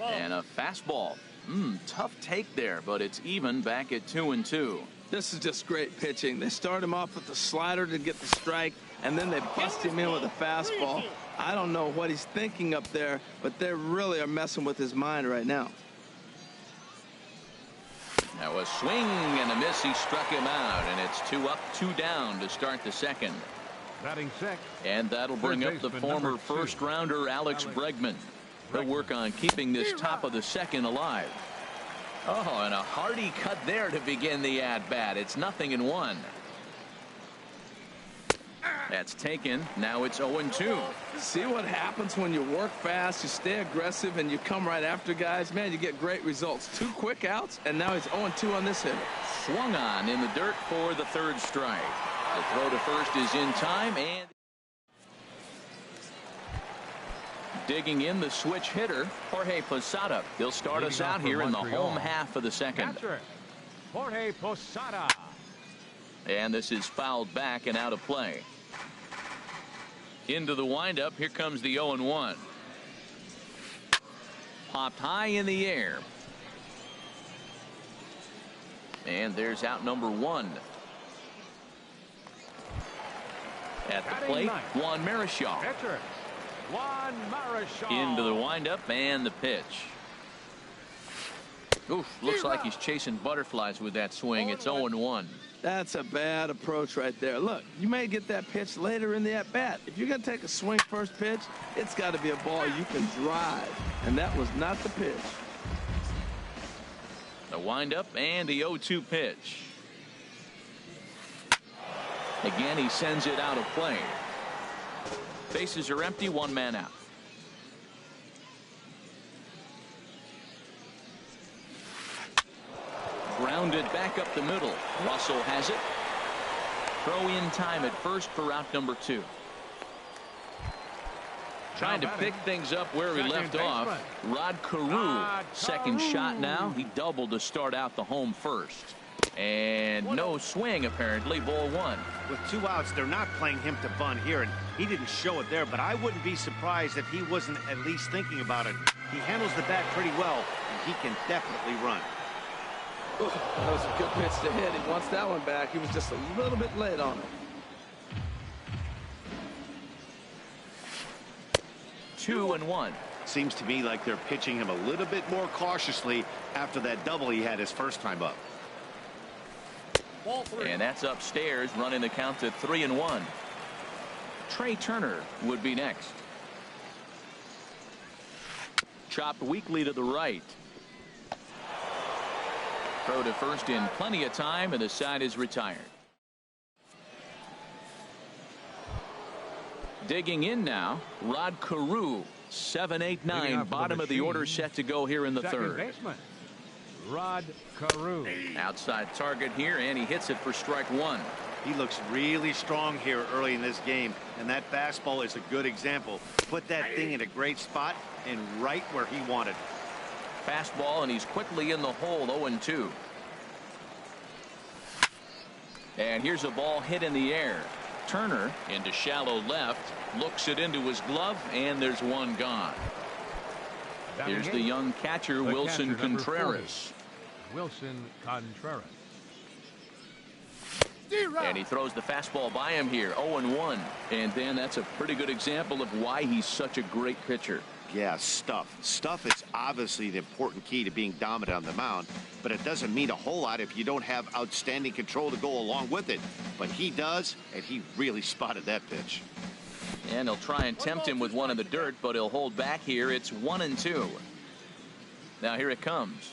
And a fastball. Tough take there, but it's even back at 2-2.
This is just great pitching. They start him off with the slider to get the strike, and then they bust him in with a fastball. I don't know what he's thinking up there, but they really are messing with his mind right now.
Now a swing and a miss. He struck him out, and it's 2 up, 2 down to start the second.
Batting 6.
And that'll bring up the former first-rounder Alex Bregman. He'll work on keeping this top of the second alive. Oh, and a hearty cut there to begin the at-bat. It's 0-1. That's taken. Now it's 0-2.
See what happens when you work fast, you stay aggressive, and you come right after guys? Man, you get great results. 2 quick outs, and now he's 0-2 on this hitter.
Swung on in the dirt for the 3rd strike. The throw to first is in time, and digging in the switch hitter, Jorge Posada. He'll start us out here in the home half of the 2nd.
Jorge Posada.
And this is fouled back and out of play. Into the windup. Here comes the 0-1. Popped high in the air. And there's out number 1. At the plate, Juan Marichal.
Juan Marichal.
Into the windup and the pitch. Oof, looks like he's chasing butterflies with that swing. It's 0-1.
That's a bad approach right there. Look, you may get that pitch later in the at-bat. If you're going to take a swing first pitch, it's got to be a ball you can drive. And that was not the pitch.
The windup and the 0-2 pitch. Again, he sends it out of play. Bases are empty, 1 man out. Grounded back up the middle. Russell has it. Throw in time at first for out number 2. Trying to pick things up where he left off. Rod Carew. Second shot now. He doubled to start out the home first. And no swing apparently. Ball 1.
With 2 outs, they're not playing him to bunt here, and he didn't show it there, but I wouldn't be surprised if he wasn't at least thinking about it. He handles the bat pretty well, and he can definitely run.
Ooh, that was a good pitch to hit. He wants that one back. He was just a little bit late on it.
2-1.
Seems to me like they're pitching him a little bit more cautiously after that double he had his first time up.
And that's upstairs, running the count to 3-1. Trey Turner would be next. Chopped weakly to the right. Throw to first in plenty of time, and the side is retired. Digging in now, Rod Carew. 7, 8, 9, bottom of the order set to go here in the 3rd.
Baseman, Rod Carew.
Outside target here, and he hits it for strike 1.
He looks really strong here early in this game, and that fastball is a good example. Put that thing in a great spot and right where he wanted.
Fastball, and he's quickly in the hole. 0-2. And here's a ball hit in the air. Turner into shallow left, looks it into his glove, and there's one gone. Here's the young catcher, Wilson Contreras.
Wilson Contreras.
And he throws the fastball by him here. 0-1. And then that's a pretty good example of why he's such a great pitcher.
Yeah, stuff. Stuff is obviously an important key to being dominant on the mound, but it doesn't mean a whole lot if you don't have outstanding control to go along with it. But he does, and he really spotted that pitch.
And he'll try and tempt him with one in the dirt, but he'll hold back here. It's 1-2. Now here it comes.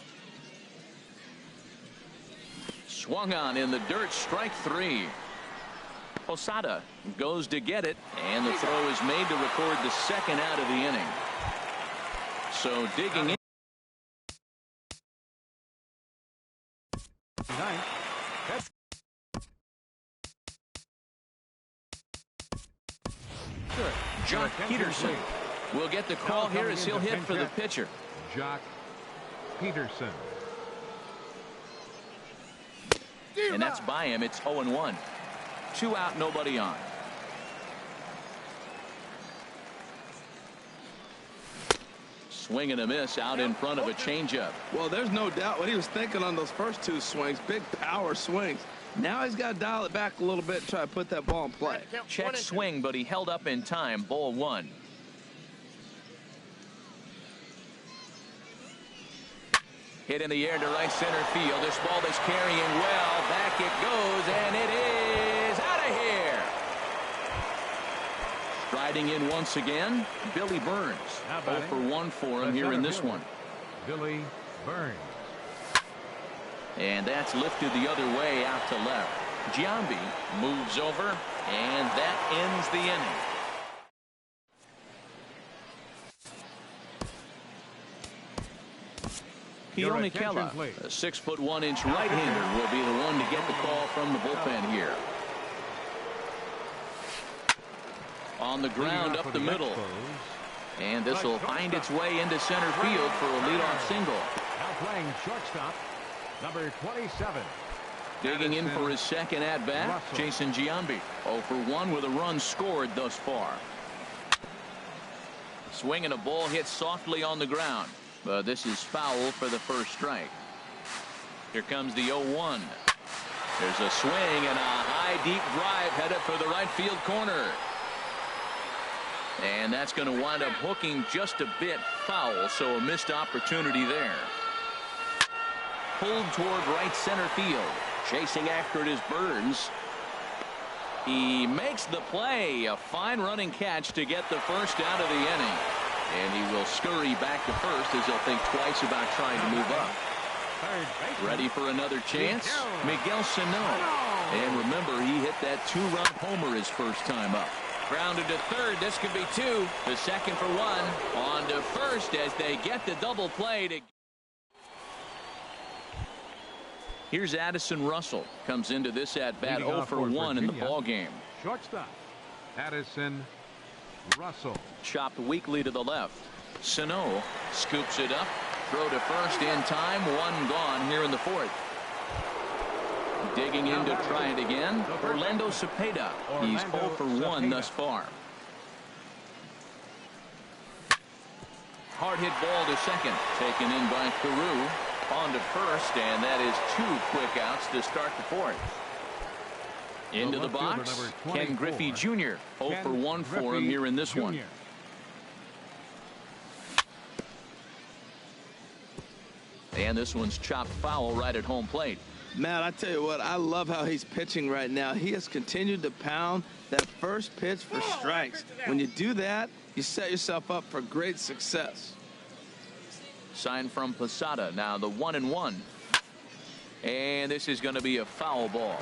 Swung on in the dirt, strike 3. Posada goes to get it, and the throw is made to record the 2nd out of the inning. So digging in. Jock Peterson will get the call here as he'll hit for the pitcher.
Jock Peterson.
And that's by him. It's 0-1. 2 out, nobody on. Swing and a miss out in front of a changeup.
Well, there's no doubt what he was thinking on those first 2 swings. Big power swings. Now he's got to dial it back a little bit and try to put that ball in play.
Check swing, but he held up in time. Ball 1. Hit in the air to right center field. This ball is carrying well. Back it goes, and it is out of here. Striding in once again, Billy Burns. 0 for 1 for him here in this one.
Billy Burns.
And that's lifted the other way out to left. Giambi moves over, And that ends the inning.
Your
Keone
attention,
Kela,
please.
a 6'1" right-hander, will be the one to get the call from the bullpen here. On the ground up the middle. And this will find its way into center field for a leadoff single.
Now playing shortstop, number 27.
Digging in for his second at-bat,
Russell.
Jason Giambi. 0 for 1 with a run scored thus far. Swinging a ball hit softly on the ground. But this is foul for the first strike. Here comes the 0-1. There's a swing and a high deep drive headed for the right field corner. And that's going to wind up hooking just a bit foul, so a missed opportunity there. Pulled toward right center field. Chasing after it is Burns. He makes the play. A fine running catch to get the first out of the inning. And he will scurry back to first as he'll think twice about trying to move up. Ready for another chance? Miguel Sano. And remember, he hit that two-run homer his first time up. Grounded to third. This could be two. The second for one. On to first as they get the double play. Here's Addison Russell. Comes into this at-bat 0 for 1 in the ballgame.
Shortstop, Addison Russell.
Chopped weakly to the left. Sano scoops it up. Throw to first in time. One gone here in the fourth. Digging in to try it again. Orlando Cepeda. He's 0 for 1 thus far. Hard hit ball to second. Taken in by Carew. On to first, and that is 2 quick outs to start the fourth. Into the box, Ken Griffey Jr. 0 for 1 for him here in this one. And this one's chopped foul right at home plate.
Matt, I tell you what, I love how he's pitching right now. He has continued to pound that first pitch for strikes. When you do that, you set yourself up for great success.
Sign from Posada. Now the 1-1. And this is going to be a foul ball.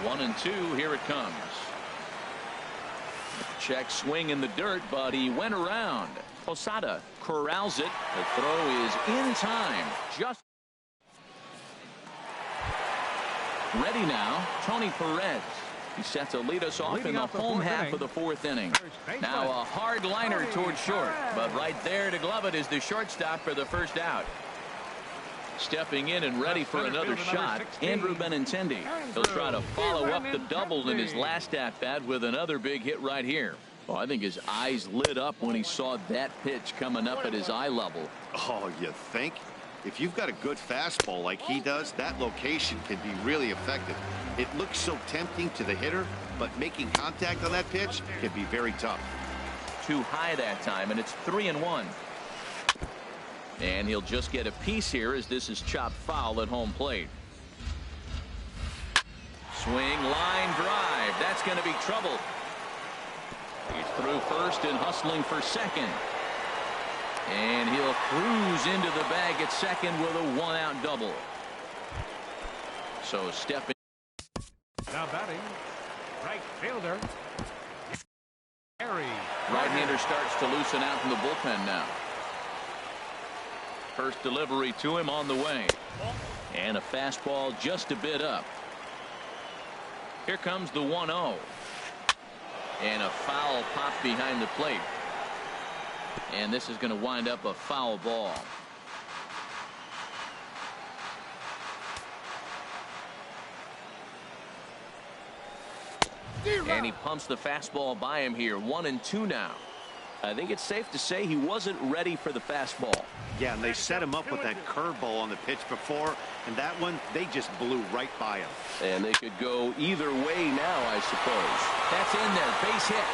1-2. Here it comes. Check swing in the dirt, but he went around. Posada corrals it. The throw is in time. Just ready now. Tony Perez. He set to lead us off in the home half of the fourth inning. Now a hard liner towards short, but right there to glove it is the shortstop for the first out. Stepping in and ready for another shot, Andrew Benintendi. He'll try to follow up the double in his last at-bat with another big hit right here. Well, I think his eyes lit up when he saw that pitch coming up at his eye level.
Oh, you think? If you've got a good fastball like he does, that location can be really effective. It looks so tempting to the hitter, but making contact on that pitch can be very tough.
Too high that time, and it's 3-1. And he'll just get a piece here as this is chopped foul at home plate. Swing, line drive. That's going to be trouble. He's through first and hustling for second. And he'll cruise into the bag at second with a one-out double. So stepping.
Now batting, right fielder, Harry.
Right-hander starts to loosen out from the bullpen now. First delivery to him on the way. And a fastball just a bit up. Here comes the 1-0. And a foul pop behind the plate. And this is going to wind up a foul ball. And he pumps the fastball by him here. 1-2 now. I think it's safe to say he wasn't ready for the fastball.
Yeah, and they set him up with that curveball on the pitch before, and that one, they just blew right by him.
And they could go either way now, I suppose. That's in there. Base hit.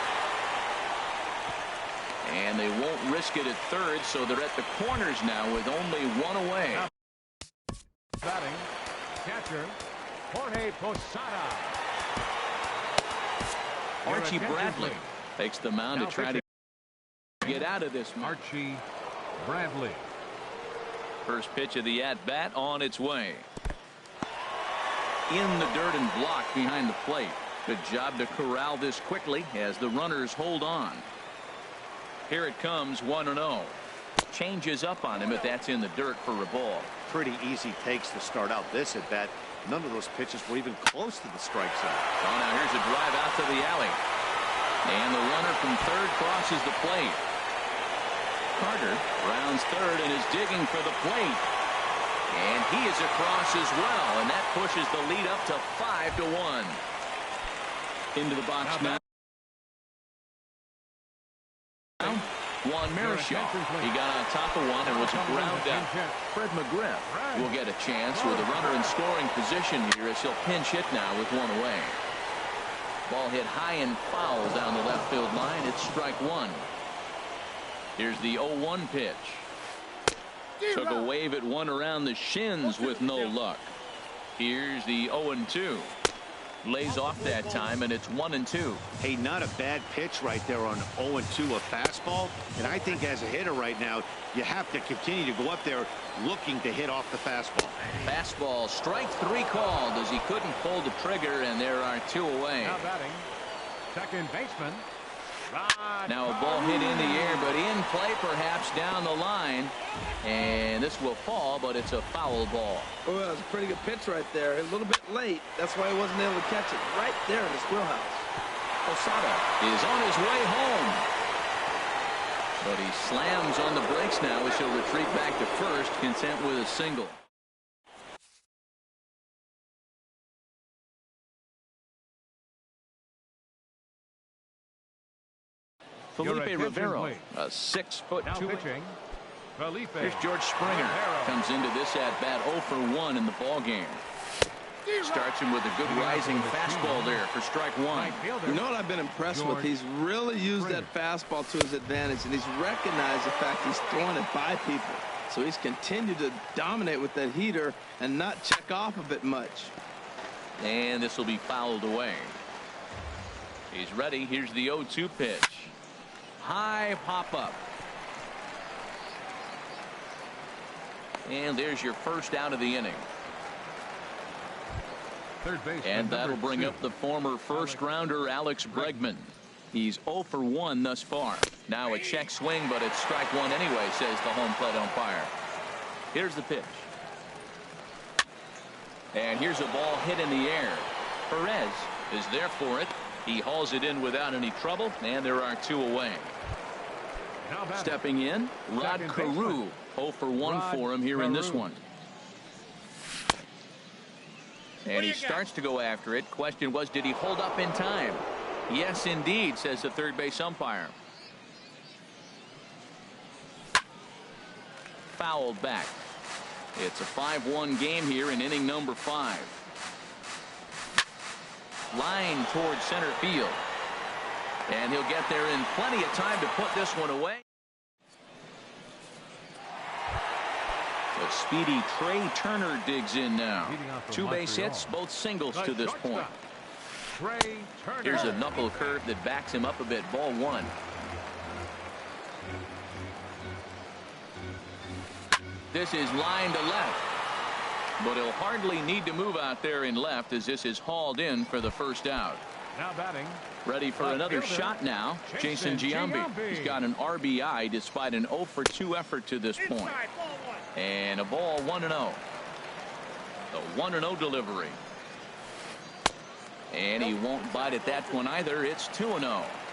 And they won't risk it at third, so they're at the corners now with only one away.
Batting, catcher, Jorge Posada.
Archie Bradley takes the mound to try to get out of this one.
Archie Bradley.
First pitch of the at-bat on its way. in the dirt and blocked behind the plate. Good job to corral this quickly as the runners hold on. Here it comes, 1-0. Changes up on him, but that's in the dirt for a ball.
Pretty easy takes to start out this at bat. None of those pitches were even close to the strike zone.
Oh, now here's a drive out to the alley. And the runner from third crosses the plate. Carter rounds third and is digging for the plate. And he is across as well, and that pushes the lead up to 5-1. Into the box now. Juan Marichal. He got on top of one and was a ground out. Fred McGriff will get a chance with a runner in scoring position here as he'll pinch hit now with one away. Ball hit high and foul down the left field line. It's strike one. Here's the 0-1 pitch. Took a wave at one around the shins with no luck. Here's the 0-2. Lays off that time, and it's 1-2.
Hey, not a bad pitch right there on 0-2, a fastball. And I think as a hitter right now, you have to continue to go up there looking to hit off the fastball.
Fastball, strike three called as he couldn't pull the trigger, and there are two away.
Now batting, second baseman.
Now a ball hit in the air, but in play perhaps down the line. And this will fall, but it's a foul ball.
Oh, that was a pretty good pitch right there. A little bit late. That's why he wasn't able to catch it right there in his wheelhouse.
Posada is on his way home. But he slams on the brakes now as he'll retreat back to first, content with a single. Felipe Rivero, a 6'2".
Pitching, Felipe.
Here's George Springer. Comes into this at bat 0 for 1 in the ball game. Starts him with a good rising fastball there for strike one.
You know what I've been impressed with? He's really used that fastball to his advantage, and he's recognized the fact he's throwing it by people. So he's continued to dominate with that heater and not check off of it much.
And this will be fouled away. He's ready. Here's the 0-2 pitch. High pop up. And there's your first out of the inning.
Third base,
and that'll bring 2. Up the former first rounder Alex Bregman. He's 0 for 1 thus far. Now a check swing, but it's strike one anyway, says the home plate umpire. Here's the pitch. And here's a ball hit in the air. Perez is there for it. He hauls it in without any trouble, and there are two away. Stepping in, Rod Carew. 0 for 1 for him here in this one. And he starts to go after it. Question was, did he hold up in time? Yes, indeed, says the third base umpire. Fouled back. It's a 5-1 game here in inning number 5. Line towards center field. And he'll get there in plenty of time to put this one away. The speedy Trey Turner digs in now. 2 base hits, both singles to this point. Here's a knuckle curve that backs him up a bit. Ball 1. This is line to left. But he'll hardly need to move out there in left as this is hauled in for the first out.
Now batting.
Ready for another shot now. Jason Giambi. He's got an RBI despite an 0 for 2 effort to this point. And a ball 1-0. The 1-0 delivery. And he won't bite at that one either. It's 2-0.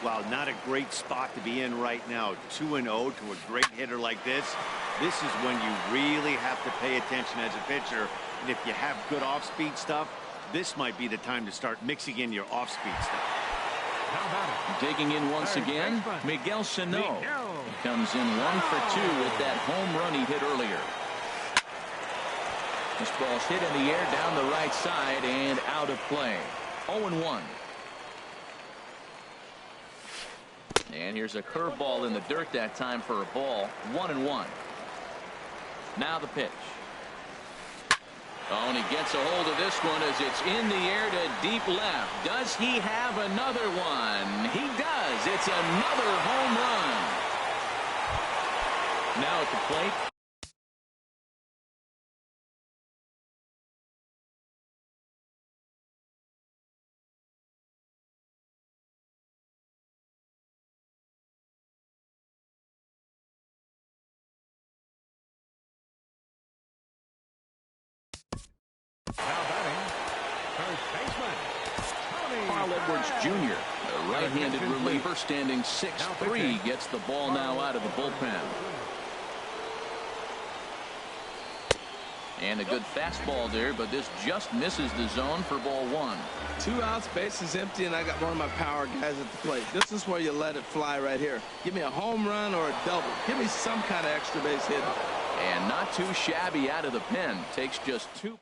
Wow, not a great spot to be in right now. 2-0 to a great hitter like this. This is when you really have to pay attention as a pitcher. And if you have good off-speed stuff, this might be the time to start mixing in your off-speed stuff.
Digging in once again, Miguel Sano. He comes in 1 for 2 with that home run he hit earlier. This ball's hit in the air down the right side and out of play. 0-1. And here's a curveball in the dirt that time for a ball. 1-1. Now the pitch. Oh, and he gets a hold of this one as it's in the air to deep left. Does he have another one? He does. It's another home run. Now at the plate, Carl Edwards Jr., a right-handed reliever standing 6'3", gets the ball now out of the bullpen. And a good fastball there, but this just misses the zone for ball one.
2 outs, base is empty, and I got one of my power guys at the plate. This is where you let it fly right here. Give me a home run or a double. Give me some kind of extra base hit.
And not too shabby out of the pen. Takes just 2.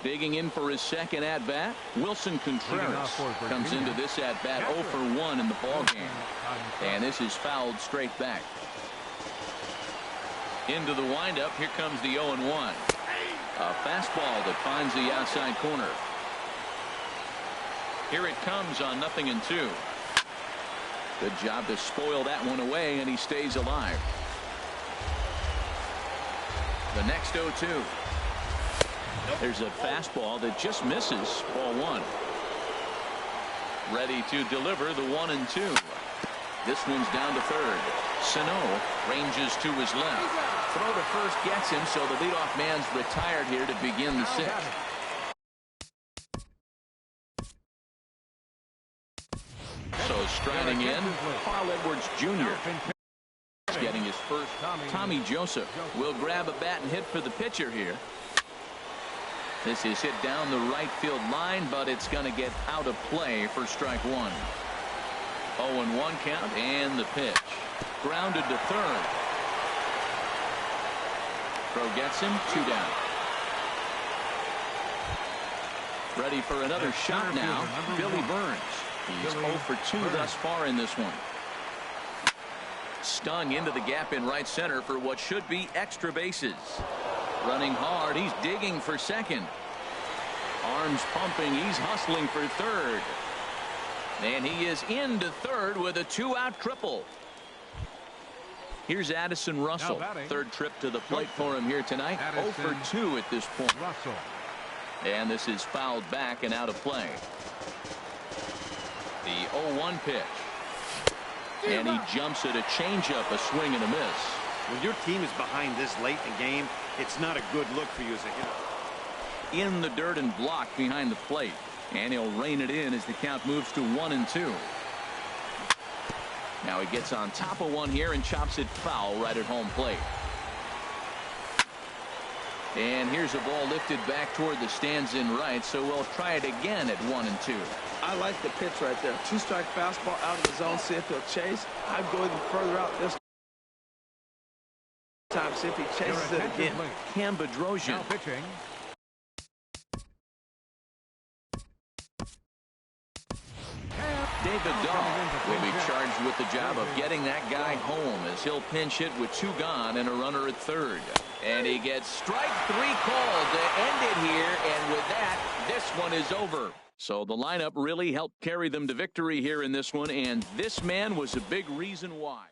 Digging in for his second at-bat, Wilson Contreras comes into this at-bat 0 for 1 in the ballgame. And this is fouled straight back. Into the windup, here comes the 0-1. A fastball that finds the outside corner. Here it comes on 0-2. Good job to spoil that one away, and he stays alive. The next 0-2. There's a fastball that just misses ball one. Ready to deliver the 1-2. This one's down to third. Sano ranges to his left. Throw to first gets him, so the leadoff man's retired here to begin the sixth. So striding in, Carl Edwards Jr. getting his first. Tommy Joseph will grab a bat and hit for the pitcher here. This is hit down the right field line, but it's going to get out of play for strike one. 0-1 count, and the pitch. Grounded to third. Throw gets him, 2 down. Ready for another shot now, Billy Burns. He's 0 for 2 thus far in this one. Stung into the gap in right center for what should be extra bases. Running hard, he's digging for second. Arms pumping, he's hustling for third. And he is into third with a 2-out triple. Here's Addison Russell. Third trip to the plate for him here tonight. 0 for 2 at this point. And this is fouled back and out of play. The 0-1 pitch. And he jumps at a changeup, a swing and a miss.
When your team is behind this late in the game, it's not a good look for you as a hitter.
In the dirt and blocked behind the plate. And he'll rein it in as the count moves to 1-2. Now he gets on top of one here and chops it foul right at home plate. And here's a ball lifted back toward the stands in right, so we'll try it again at 1-2.
I like the pitch right there. 2-strike fastball out of the zone, see if he'll chase. I'd go even further out this time, see if he chases it again.
Cam Bedrosian.
Now pitching.
David Dahl will be charged with the job of getting that guy home as he'll pinch hit with 2 gone and a runner at third. And he gets strike 3 called to end it here, and with that, this one is over. So the lineup really helped carry them to victory here in this one, and this man was a big reason why.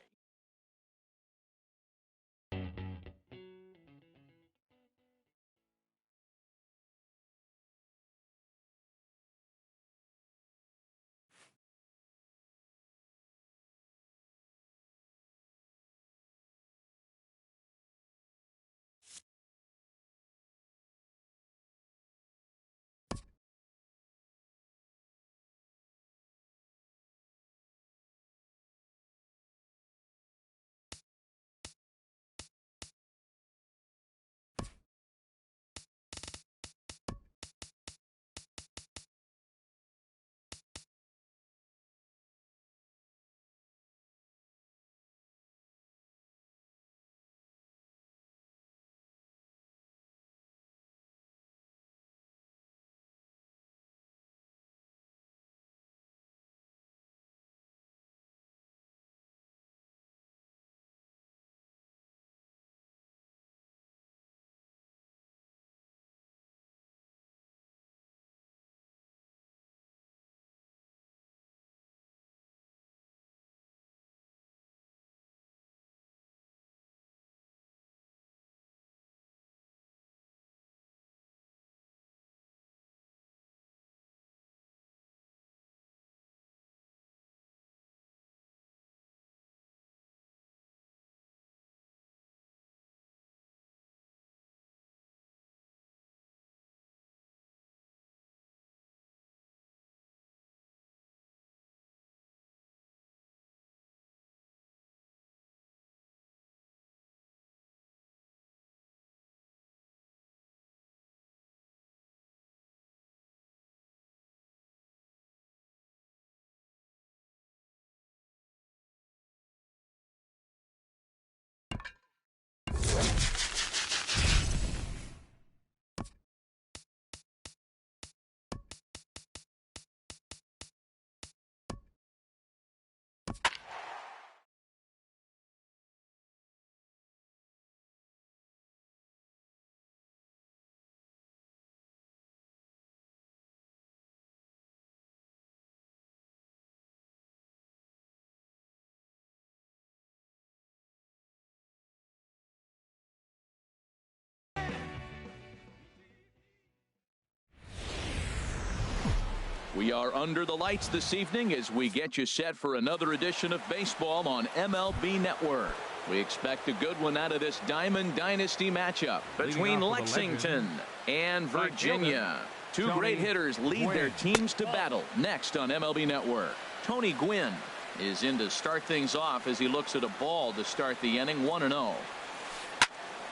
We are under the lights this evening as we get you set for another edition of baseball on MLB Network. We expect a good one out of this Diamond Dynasty matchup between Lexington and Virginia. Two great hitters lead their teams to battle next on MLB Network. Tony Gwynn is in to start things off as he looks at a ball to start the inning. 1-0.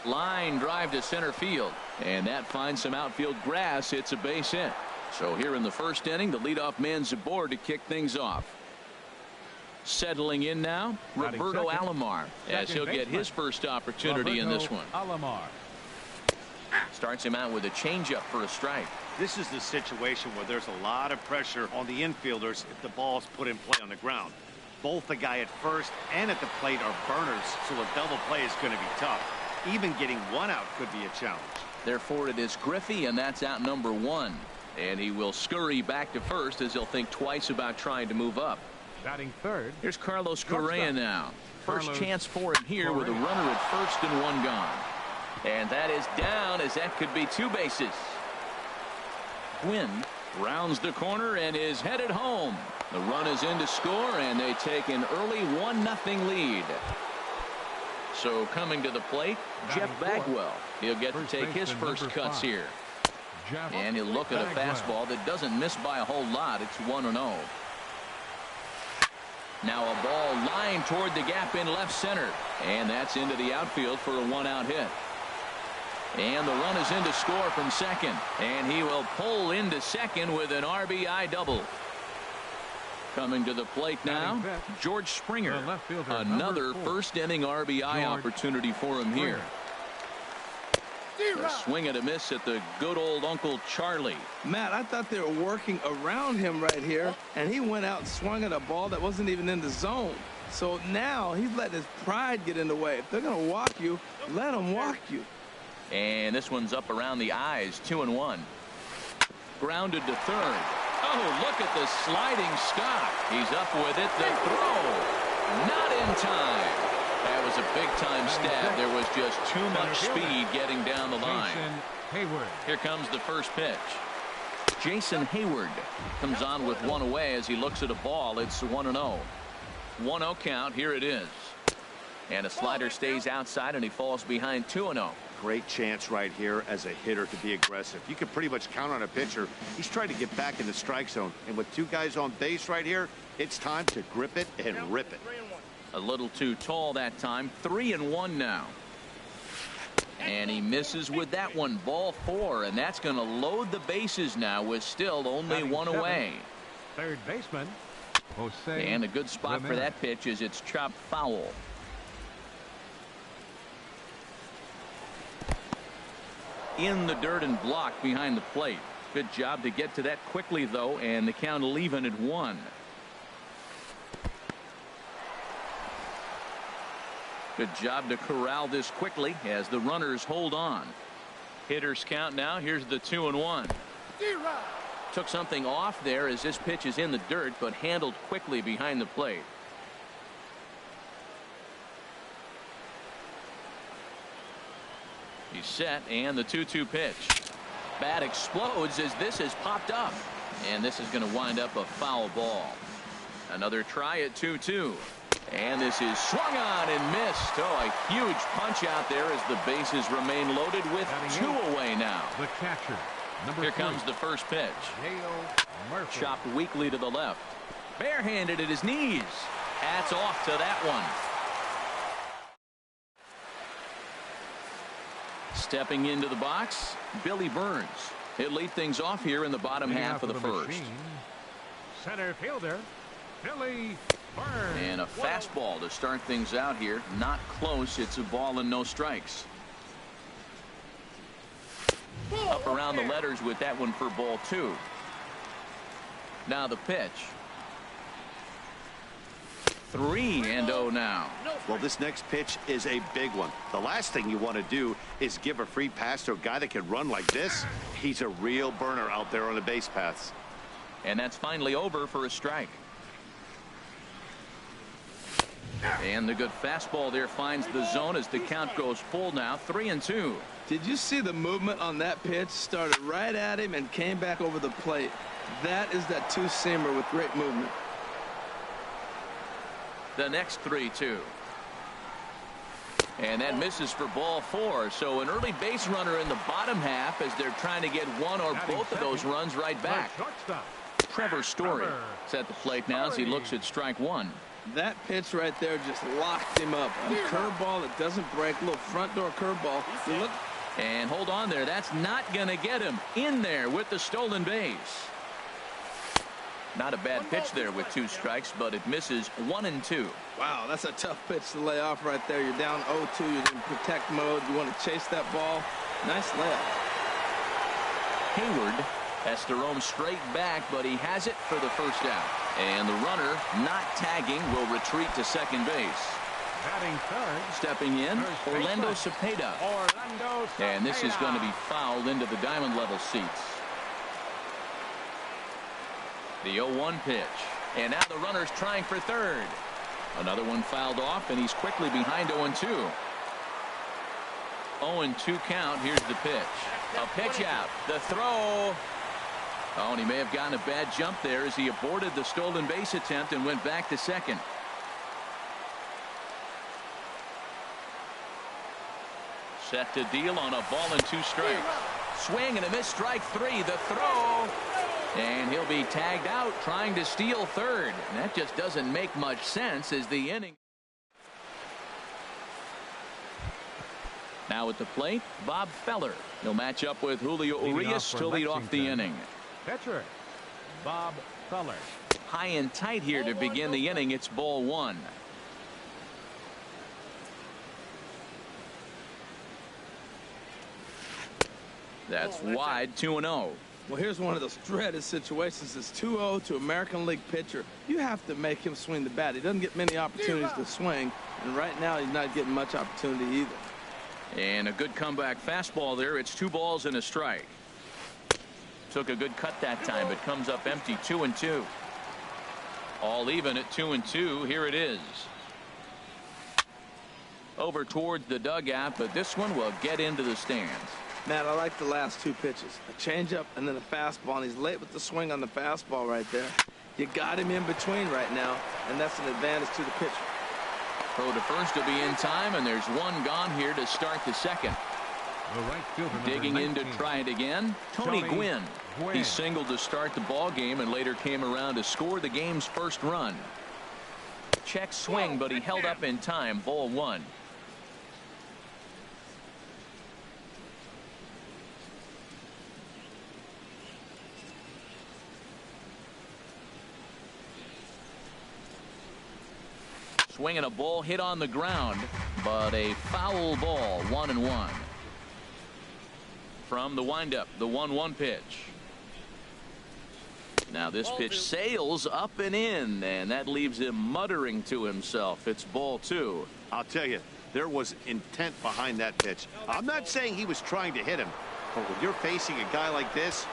Line drive to center field, and that finds some outfield grass. It's a base hit. So here in the first inning, the leadoff man's aboard to kick things off. Settling in now, Roberto Alomar, as he'll get his first opportunity in this one. Starts him out with a changeup for a strike.
This is the situation where there's a lot of pressure on the infielders if the ball's put in play on the ground. Both the guy at first and at the plate are burners, so a double play is going to be tough. Even getting one out could be a challenge.
Therefore, it is Griffey, and that's out number one. And he will scurry back to first as he'll think twice about trying to move up.
Batting third.
Here's Carlos Correa now. First chance for him here with a runner at first and one gone. And that is down, as that could be two bases. Gwynn rounds the corner and is headed home. The run is in to score, and they take an early 1-0 lead. So coming to the plate, Jeff Bagwell. He'll get to take his first cuts here. And he'll look at a fastball that doesn't miss by a whole lot. It's 1-0. Now a ball lined toward the gap in left center. And that's into the outfield for a one-out hit. And the run is in to score from second. And he will pull into second with an RBI double. Coming to the plate now, George Springer. Another first inning RBI opportunity for him here. A swing and a miss at the good old Uncle Charlie.
Matt, I thought they were working around him right here, and he went out and swung at a ball that wasn't even in the zone. So now he's letting his pride get in the way. If they're going to walk you, let them walk you.
And this one's up around the eyes. 2-1. Grounded to third. Oh, look at the sliding stop. He's up with it. The throw. Not in time. That was a big-time stab. There was just too much speed getting down the line. Here comes the first pitch. Jason Hayward comes on with one away as he looks at a ball. It's 1-0. 1-0 count. Here it is. And a slider stays outside, and he falls behind 2-0.
Great chance right here as a hitter to be aggressive. You can pretty much count on a pitcher. He's trying to get back in the strike zone. And with two guys on base right here, it's time to grip it and rip it.
A little too tall that time. 3-1 now. And he misses with that one. Ball 4, and that's going to load the bases now with still only one away.
Third baseman.
And a good spot for that pitch is it's chopped foul. In the dirt and blocked behind the plate. Good job to get to that quickly, though, and the count will even at 1. Good job to corral this quickly as the runners hold on. Hitters count now. Here's the 2-1. Took something off there as this pitch is in the dirt, but handled quickly behind the plate. He's set, and the 2-2 pitch. Bat explodes as this has popped up. And this is going to wind up a foul ball. Another try at 2-2. And this is swung on and missed. Oh, a huge punch out there as the bases remain loaded with 2 away now.
The catcher.
Here comes the first pitch. Chopped weakly to the left. Barehanded at his knees. Hats off to that one. Stepping into the box, Billy Burns. He'll lead things off here in the bottom half of the first.
Center fielder, Billy Burns.
And a fastball to start things out here. Not close. It's a ball and no strikes. Up around the letters with that one for ball 2. Now the pitch. 3-0 now.
Well, this next pitch is a big one. The last thing you want to do is give a free pass to a guy that can run like this. He's a real burner out there on the base paths.
And that's finally over for a strike. And the good fastball there finds the zone as the count goes full now, 3-2.
Did you see the movement on that pitch? Started right at him and came back over the plate. That is that two-seamer with great movement.
The next 3-2. And that misses for ball 4. So an early base runner in the bottom half as they're trying to get one or both of those runs right back. Trevor Story is at the plate now as he looks at strike 1.
That pitch right there just locked him up. A curveball that doesn't break, a little front door curveball. Look.
And hold on there. That's not going to get him in there with the stolen base. Not a bad pitch there with 2 strikes, but it misses 1-2.
Wow, that's a tough pitch to lay off right there. You're down 0-2. You're in protect mode. You want to chase that ball. Nice layup.
Hayward has to roam straight back, but he has it for the first out. And the runner, not tagging, will retreat to second base.
Batting third.
Stepping in, Orlando Cepeda. And this is going to be fouled into the diamond level seats. The 0-1 pitch. And now the runner's trying for third. Another one fouled off, and he's quickly behind 0-2. 0-2 count. Here's the pitch. A pitch out. The throw. Oh, and he may have gotten a bad jump there as he aborted the stolen base attempt and went back to second. Set to deal on a ball and 2 strikes. Swing and a miss, strike 3. The throw. And he'll be tagged out trying to steal third. And that just doesn't make much sense as the inning. Now at the plate, Bob Feller. He'll match up with Julio Urias to lead off the inning.
Pitcher, Bob Feller.
High and tight here to begin the inning. It's ball 1. That's wide, 2-0.
Well, here's one of those dreaded situations. It's 2-0 to American League pitcher. You have to make him swing the bat. He doesn't get many opportunities to swing, and right now he's not getting much opportunity either.
And a good comeback fastball there. It's 2 balls and a strike. Took a good cut that time, but comes up empty. 2-2. All even at 2-2. Here it is. Over towards the dugout, but this one will get into the stands.
Matt, I like the last 2 pitches. A changeup and then a fastball, and he's late with the swing on the fastball right there. You got him in between right now, and that's an advantage to the pitcher.
Throw to first will be in time, and there's one gone here to start the second.
The right fielder,
digging in to try it again, Tony Gwynn. He singled to start the ball game and later came around to score the game's first run. Check swing, but he held up in time. Ball 1. Swinging a ball hit on the ground, but a foul ball. 1-1. From the windup, the 1-1 pitch. Now this pitch sails up and in, and that leaves him muttering to himself. It's ball 2.
I'll tell you, there was intent behind that pitch. I'm not saying he was trying to hit him, but when you're facing a guy like this,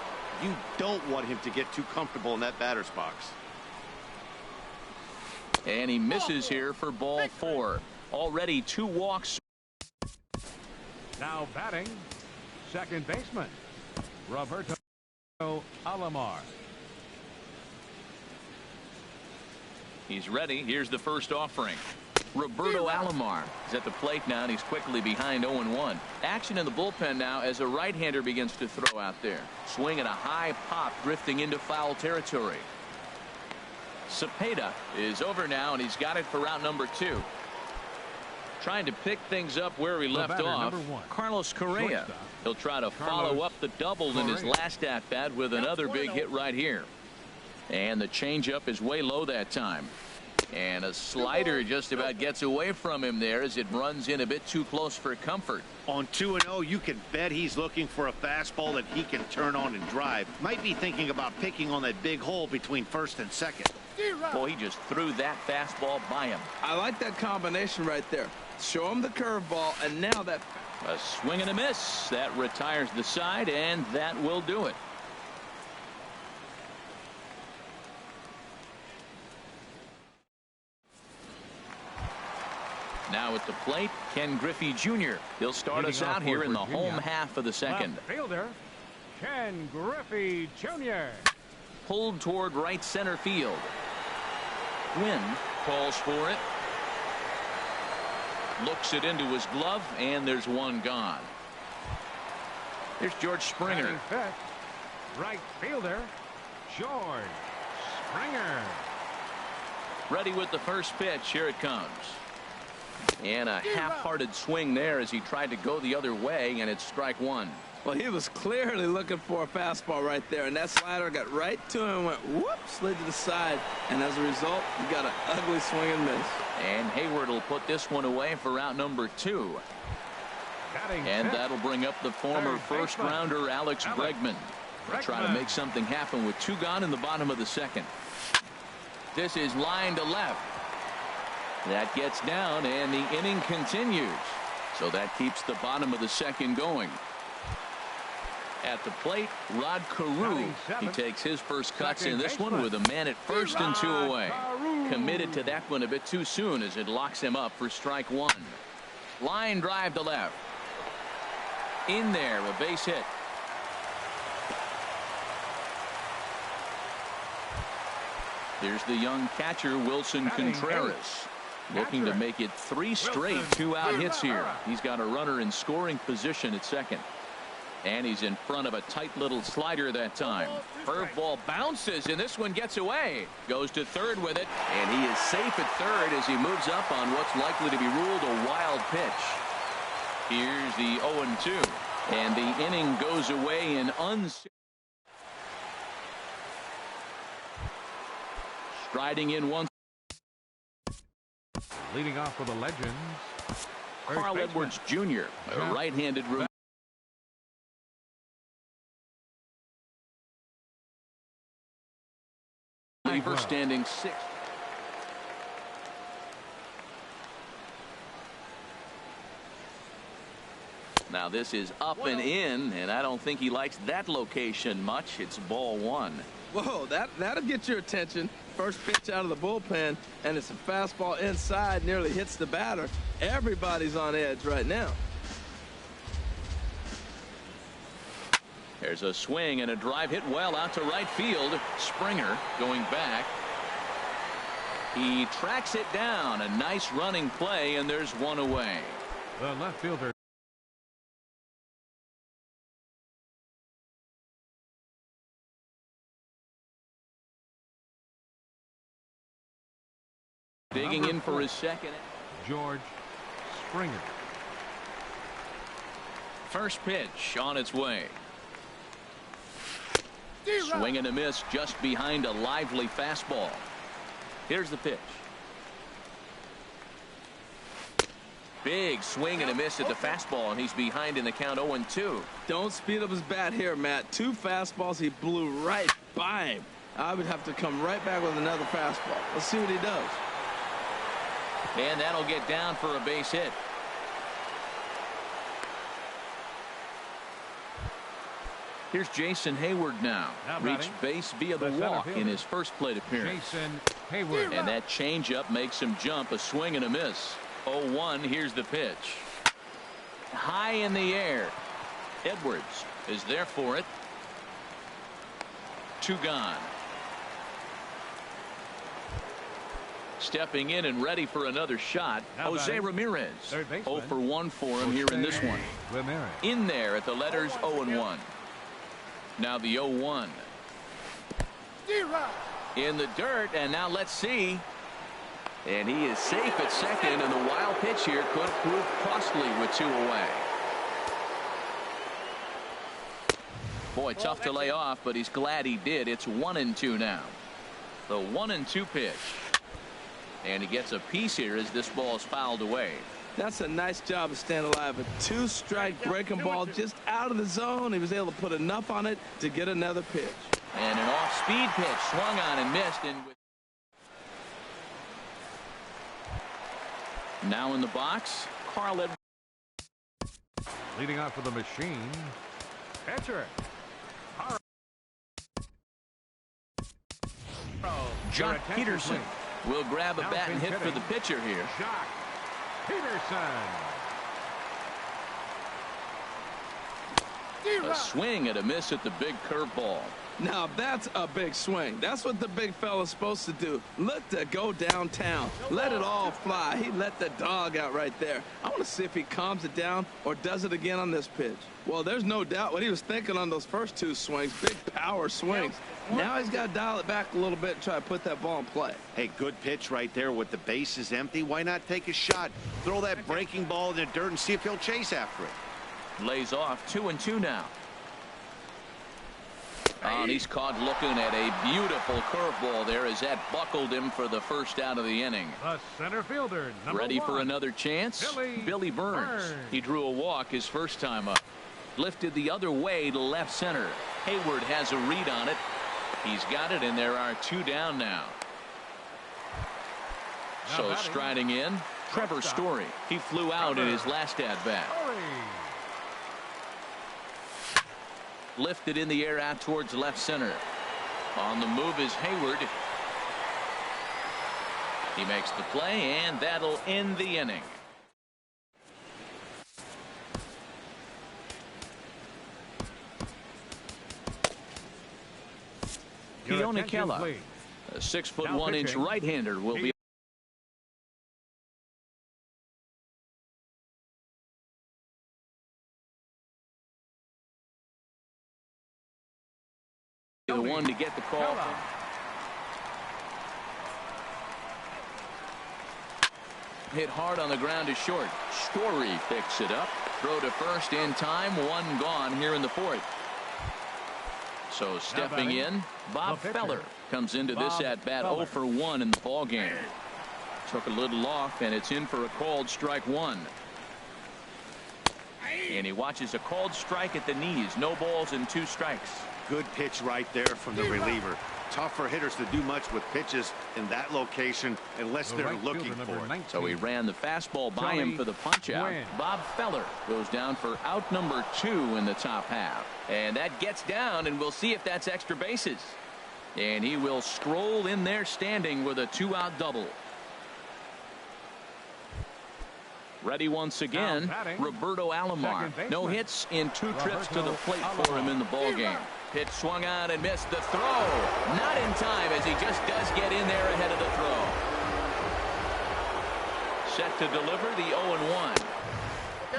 you don't want him to get too comfortable in that batter's box.
And he misses here for ball 4. Already 2 walks.
Now batting, second baseman, Roberto Alomar.
He's ready. Here's the first offering. Roberto Alomar is at the plate now, and he's quickly behind 0-1. Action in the bullpen now as a right-hander begins to throw out there. Swinging a high pop, drifting into foul territory. Cepeda is over now, and he's got it for route number 2. Trying to pick things up where he left off. Carlos Correa. He'll try to follow up the double in his last at-bat with another big hit right here. And the changeup is way low that time. And a slider just about gets away from him there as it runs in a bit too close for comfort.
On 2-0, you can bet he's looking for a fastball that he can turn on and drive. Might be thinking about picking on that big hole between first and second.
Boy, he just threw that fastball by him.
I like that combination right there. Show him the curveball, and now that
a swing and a miss. That retires the side, and that will do it. Now at the plate, Ken Griffey Jr. He'll start us out here in the home half of the second.
Left fielder, Ken Griffey Jr.
Pulled toward right center field. Wynn calls for it. Looks it into his glove, and there's one gone. Here's George Springer.
Right fielder, George Springer.
Ready with the first pitch. Here it comes. And a half-hearted swing there as he tried to go the other way, and it's strike one.
Well, he was clearly looking for a fastball right there, and that slider got right to him and went whoop, slid to the side, and as a result, he got an ugly swing and miss.
And Hayward will put this one away for out number 2. And that'll bring up the former first-rounder Alex Bregman. They'll try to make something happen with 2 gone in the bottom of the second. This is line to left. That gets down, and the inning continues. So that keeps the bottom of the second going. At the plate, Rod Carew. He takes his first cuts in this one with a man at first and 2 away. Committed to that one a bit too soon as it locks him up for strike 1. Line drive to left. In there, a base hit. Here's the young catcher, Wilson Contreras, looking to make it 3 straight 2-out hits here. He's got a runner in scoring position at second. And he's in front of a tight little slider that time. Curveball bounces, and this one gets away. Goes to third with it, and he is safe at third as he moves up on what's likely to be ruled a wild pitch. Here's the 0-2, and the inning goes away in striding in once.
Leading off for the Legends,
Carl Edwards Jr., a right-handed rookie. Standing 6th. Now this is up and in, and I don't think he likes that location much. It's ball 1.
Whoa, that'll get your attention. First pitch out of the bullpen, and it's a fastball inside, nearly hits the batter. Everybody's on edge right now.
There's a swing and a drive hit well out to right field. Springer going back. He tracks it down. A nice running play, and there's one away.
The left fielder.
Digging in for his second.
George Springer.
First pitch on its way. Swing and a miss just behind a lively fastball. Here's the pitch. Big swing and a miss at the fastball, and he's behind in the count 0-2.
Don't speed up his bat here, Matt. 2 fastballs, he blew right by him. I would have to come right back with another fastball. Let's see what he does.
And that'll get down for a base hit. Here's Jason Hayward now. Reached base via the walk in his first plate appearance.
Jason Hayward.
And that changeup makes him jump. A swing and a miss. 0-1. Here's the pitch. High in the air. Edwards is there for it. 2 gone. Stepping in and ready for another shot, Jose Ramirez. 0 for 1 for him here in this one. In there at the letters 0-1. Now the 0-1. In the dirt, and now let's see. And he is safe at second, and the wild pitch here could prove costly with 2 away. Boy, tough to lay off, but he's glad he did. It's 1-2 now. The 1-2 pitch. And he gets a piece here as this ball is fouled away.
That's a nice job of staying alive. A 2-strike breaking ball just out of the zone. He was able to put enough on it to get another pitch.
And an off-speed pitch swung on and missed. And now in the box, Carl Edwards.
Leading off for the machine, pitcher.
Jock Peterson will grab a bat and hit for the pitcher here.
Peterson.
A swing and a miss at the big curveball.
Now that's a big swing. That's what the big fella's supposed to do. Look to go downtown. Let it all fly. He let the dog out right there. I want to see if he calms it down or does it again on this pitch. Well, there's no doubt what he was thinking on those first two swings. Big power swings. Now he's got to dial it back a little bit and try to put that ball in play.
Hey, good pitch right there with the bases empty. Why not take a shot? Throw that breaking ball in the dirt and see if he'll chase after it.
Lays off 2-2 now. And he's caught looking at a beautiful curveball there as that buckled him for the first out of the inning.
The center fielder,
ready for another chance. Billy Burns. He drew a walk his first time up. Lifted the other way to left center. Hayward has a read on it. He's got it, and there are 2 down now. So striding in, Trevor Story. He flew out in his last at-bat. Lifted in the air out towards left center. On the move is Hayward. He makes the play, and that'll end the inning. Keone Kela, a 6'1" right-hander, will be the one to get the call. Hit hard on the ground to short. Story picks it up. Throw to first in time. 1 gone here in the 4th. So stepping in, Bob Feller comes into this at-bat 0 for 1 in the ball game. Took a little off, and it's in for a called strike 1. And he watches a called strike at the knees. No balls and 2 strikes.
Good pitch right there from the reliever. Tough for hitters to do much with pitches in that location unless they're looking for it.
So he ran the fastball by him for the punch out. Bob Feller goes down for out number 2 in the top half. And that gets down, and we'll see if that's extra bases. And he will stroll in there standing with a 2-out double. Ready once again, Roberto Alomar. No hits in 2 trips to the plate for him in the ball game. Pitch swung out and missed. The throw not in time, as he just does get in there ahead of the throw. Set to deliver the 0-1.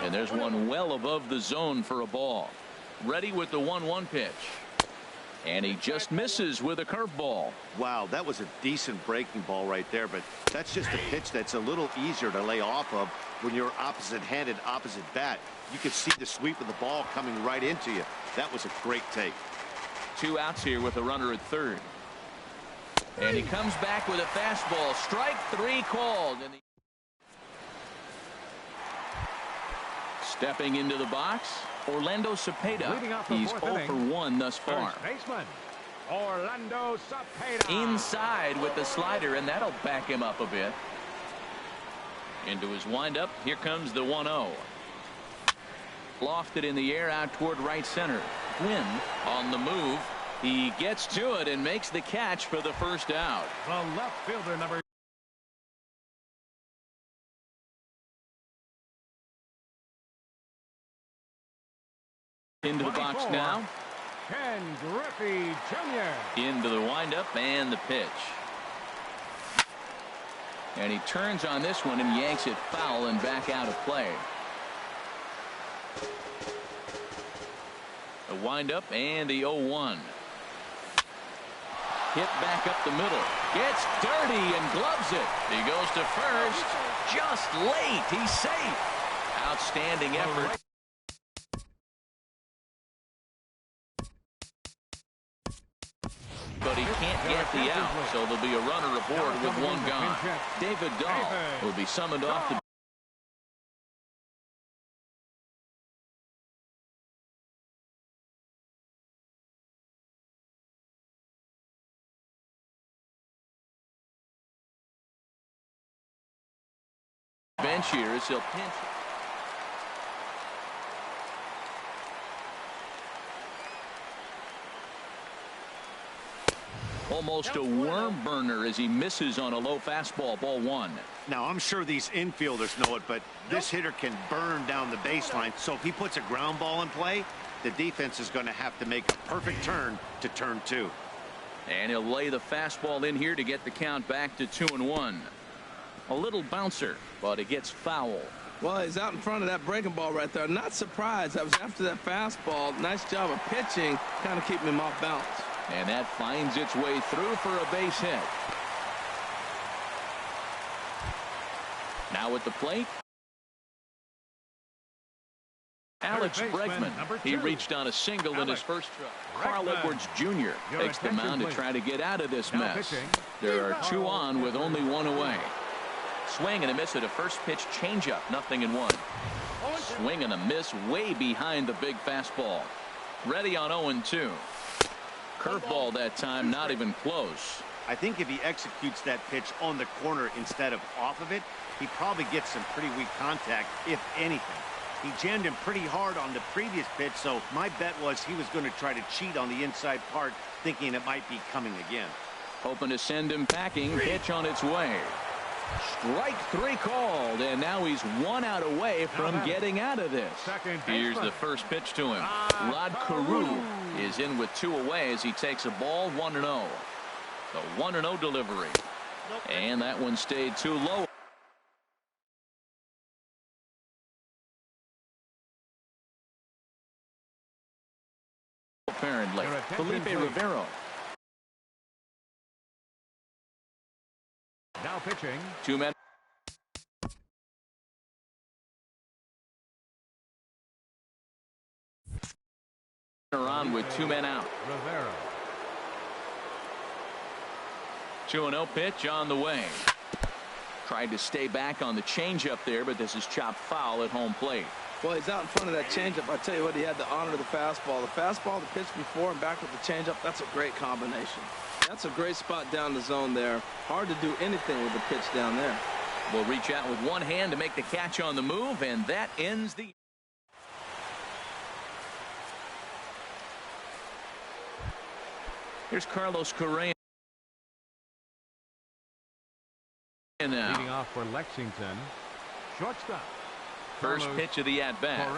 And there's one well above the zone for a ball. Ready with the 1-1 pitch. And he just misses with a curveball.
Wow, that was a decent breaking ball right there, but that's just a pitch that's a little easier to lay off of when you're opposite-handed, opposite bat. You can see the sweep of the ball coming right into you. That was a great take.
2 outs here with a runner at third. And he comes back with a fastball. Strike 3 called. And stepping into the box, Orlando Cepeda. He's 0 for 1 thus far.
Orlando Cepeda.
Inside with the slider, and that'll back him up a bit. Into his windup. Here comes the 1-0. Lofted in the air out toward right center. Gwynn on the move. He gets to it and makes the catch for the first out.
The left fielder, number
into the box now.
Ken Griffey Jr.
Into the windup and the pitch. And he turns on this one and yanks it foul and back out of play. A windup and the 0-1. Hit back up the middle. Gets dirty and gloves it. He goes to first. Just late. He's safe. Outstanding effort. But he can't get the out, so there'll be a runner aboard with 1 gone. David Dahl will be summoned off the bench here as he'll pinch. Almost a worm burner as he misses on a low fastball. Ball one.
Now, I'm sure these infielders know it, but this hitter can burn down the baseline. So if he puts a ground ball in play, the defense is going to have to make a perfect turn to turn two.
And he'll lay the fastball in here to get the count back to 2-1. A little bouncer, but it gets foul.
Well, he's out in front of that breaking ball right there. Not surprised. I was after that fastball. Nice job of pitching, kind of keeping him off balance.
And that finds its way through for a base hit. Now at the plate, Alex Bregman. He reached on a single in his first try. Carl Edwards Jr. takes the mound to try to get out of this mess. There are 2 on with only 1 away. Swing and a miss at a first pitch changeup. 0-1. Swing and a miss way behind the big fastball. Ready on 0-2. Curveball that time, not even close.
I think if he executes that pitch on the corner instead of off of it, he probably gets some pretty weak contact, if anything. He jammed him pretty hard on the previous pitch, so my bet was he was going to try to cheat on the inside part, thinking it might be coming again.
Hoping to send him packing. Pitch on its way. Strike 3 called, and now he's 1 out away from getting out of this. Here's the first pitch to him. Rod Carew is in with 2 away as he takes a ball. 1-0. The 1-0 delivery. And that one stayed too low. Apparently. Felipe Rivero.
Now pitching.
2 men. On with 2 men out.
Rivero.
2-0 pitch on the way. Tried to stay back on the changeup there, but this is chopped foul at home plate.
Well, he's out in front of that changeup. I tell you what, he had to honor the fastball. The fastball, the pitch before, and back with the changeup. That's a great combination. That's a great spot down the zone there. Hard to do anything with the pitch down there.
Will reach out with one hand to make the catch on the move, and that ends the. Here's Carlos Correa. Now.
Leading off for Lexington. Shortstop.
First pitch of the at-bat.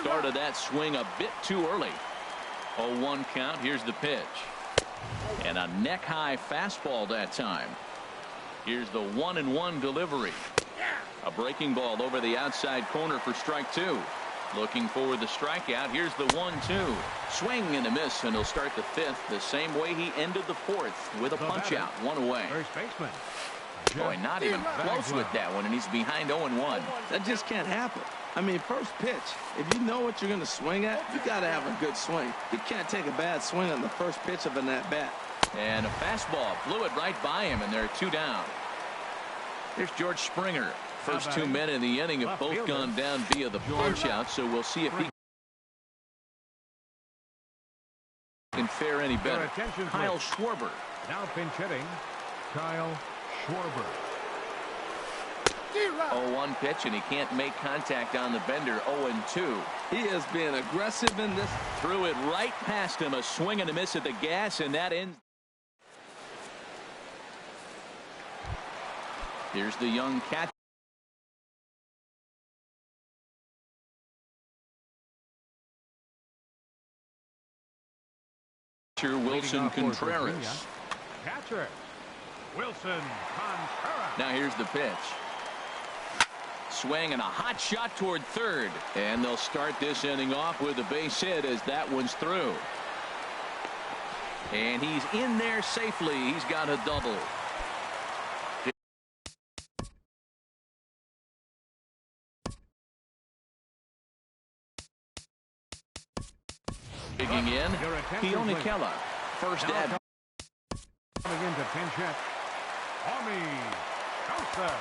Started that swing a bit too early. 0-1 count. Here's the pitch. And a neck-high fastball that time. Here's the 1-1 delivery. A breaking ball over the outside corner for strike 2. Looking for the strikeout. Here's the 1-2. Swing and a miss, and he'll start the 5th the same way he ended the 4th with a punch-out. 1 away.
First baseman.
Boy, not even close with that one, and he's behind 0-1.
That just can't happen. I mean, first pitch, if you know what you're going to swing at, you got to have a good swing. You can't take a bad swing on the first pitch of an at-bat.
And a fastball blew it right by him, and there are 2 down. Here's George Springer. First 2 men in the inning have both gone down via the punch-out, so we'll see if he can fare any better. Kyle Schwarber.
Now pinch hitting, Kyle Schwarber.
0-1 pitch, and he can't make contact on the bender. 0-2.
He is being aggressive in this.
Threw it right past him. A swing and a miss at the gas, and that ends. Here's the young catcher. Wilson Contreras.
Catcher Wilson Contreras.
Now here's the pitch. Swing and a hot shot toward third. And they'll start this inning off with a base hit as that one's through. And he's in there safely. He's got a double. Digging in, Keone Kela. First at.
Coming into pinch hit. Omi Sosa.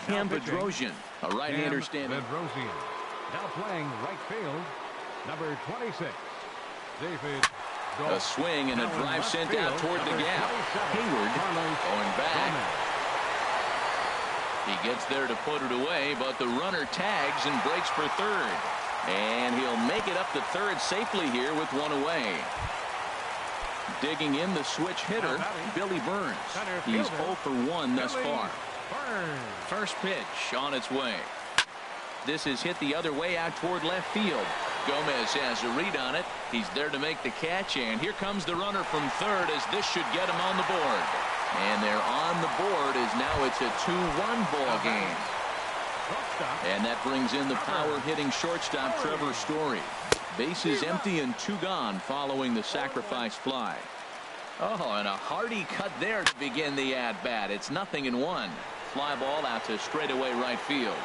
Cam Bedrosian, a right-hander standing.
Bedrosian. Now playing right field, number 26, David.
A swing and a drive sent out toward the gap. Hayward going back. He gets there to put it away, but the runner tags and breaks for third. And he'll make it up to third safely here with one away. Digging in the switch hitter, Billy Burns. He's 0 for 1 thus far. First pitch on its way. This is hit the other way out toward left field. Gomez has a read on it. He's there to make the catch, and here comes the runner from third as this should get him on the board. And they're on the board as now it's a 2-1 ball game. And that brings in the power-hitting shortstop Trevor Story. Bases empty and 2 gone following the sacrifice fly. Oh, and a hearty cut there to begin the at-bat. It's 0-1. Fly ball out to straightaway right field.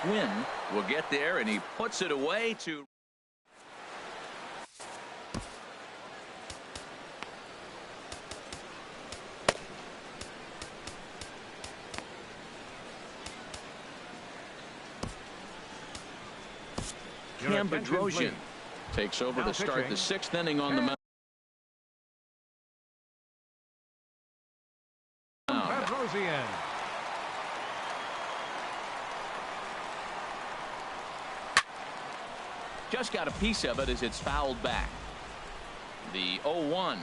Quinn will get there, and he puts it away to Cam Bedrosian. Takes over to start the 6th inning on the mound. Just got a piece of it as it's fouled back. The 0-1.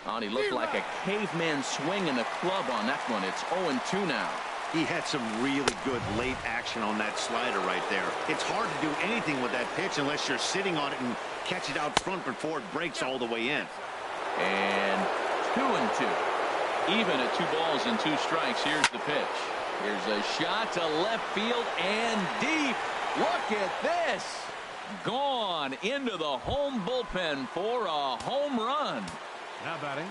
Oh, he looked like a caveman swinging a club on that one. It's 0-2 now.
He had some really good late action on that slider right there. It's hard to do anything with that pitch unless you're sitting on it and catch it out front before it breaks all the way in.
And 2-2. Even at 2 balls and 2 strikes. Here's the pitch. Here's a shot to left field and deep. Look at this. Gone into the home bullpen for a home run.
Now batting.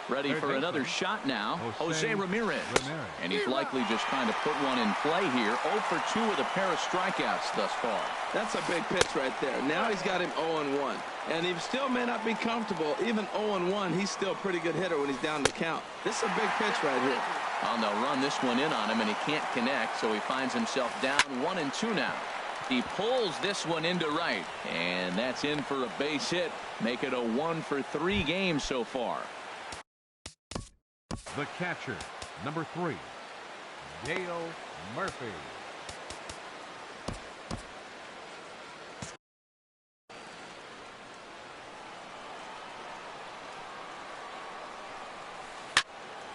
Ready for another shot now, Jose Ramirez. And he's likely just trying to put one in play here. 0 for 2 with a pair of strikeouts thus far.
That's a big pitch right there. Now he's got him 0-1. And he still may not be comfortable. Even 0-1, he's still a pretty good hitter when he's down the count. This is a big pitch right here.
Oh, they'll run this one in on him, and he can't connect, so he finds himself down 1-2 now. He pulls this one into right, and that's in for a base hit. Make it a 1 for 3 game so far.
The catcher, number 3, Dale Murphy.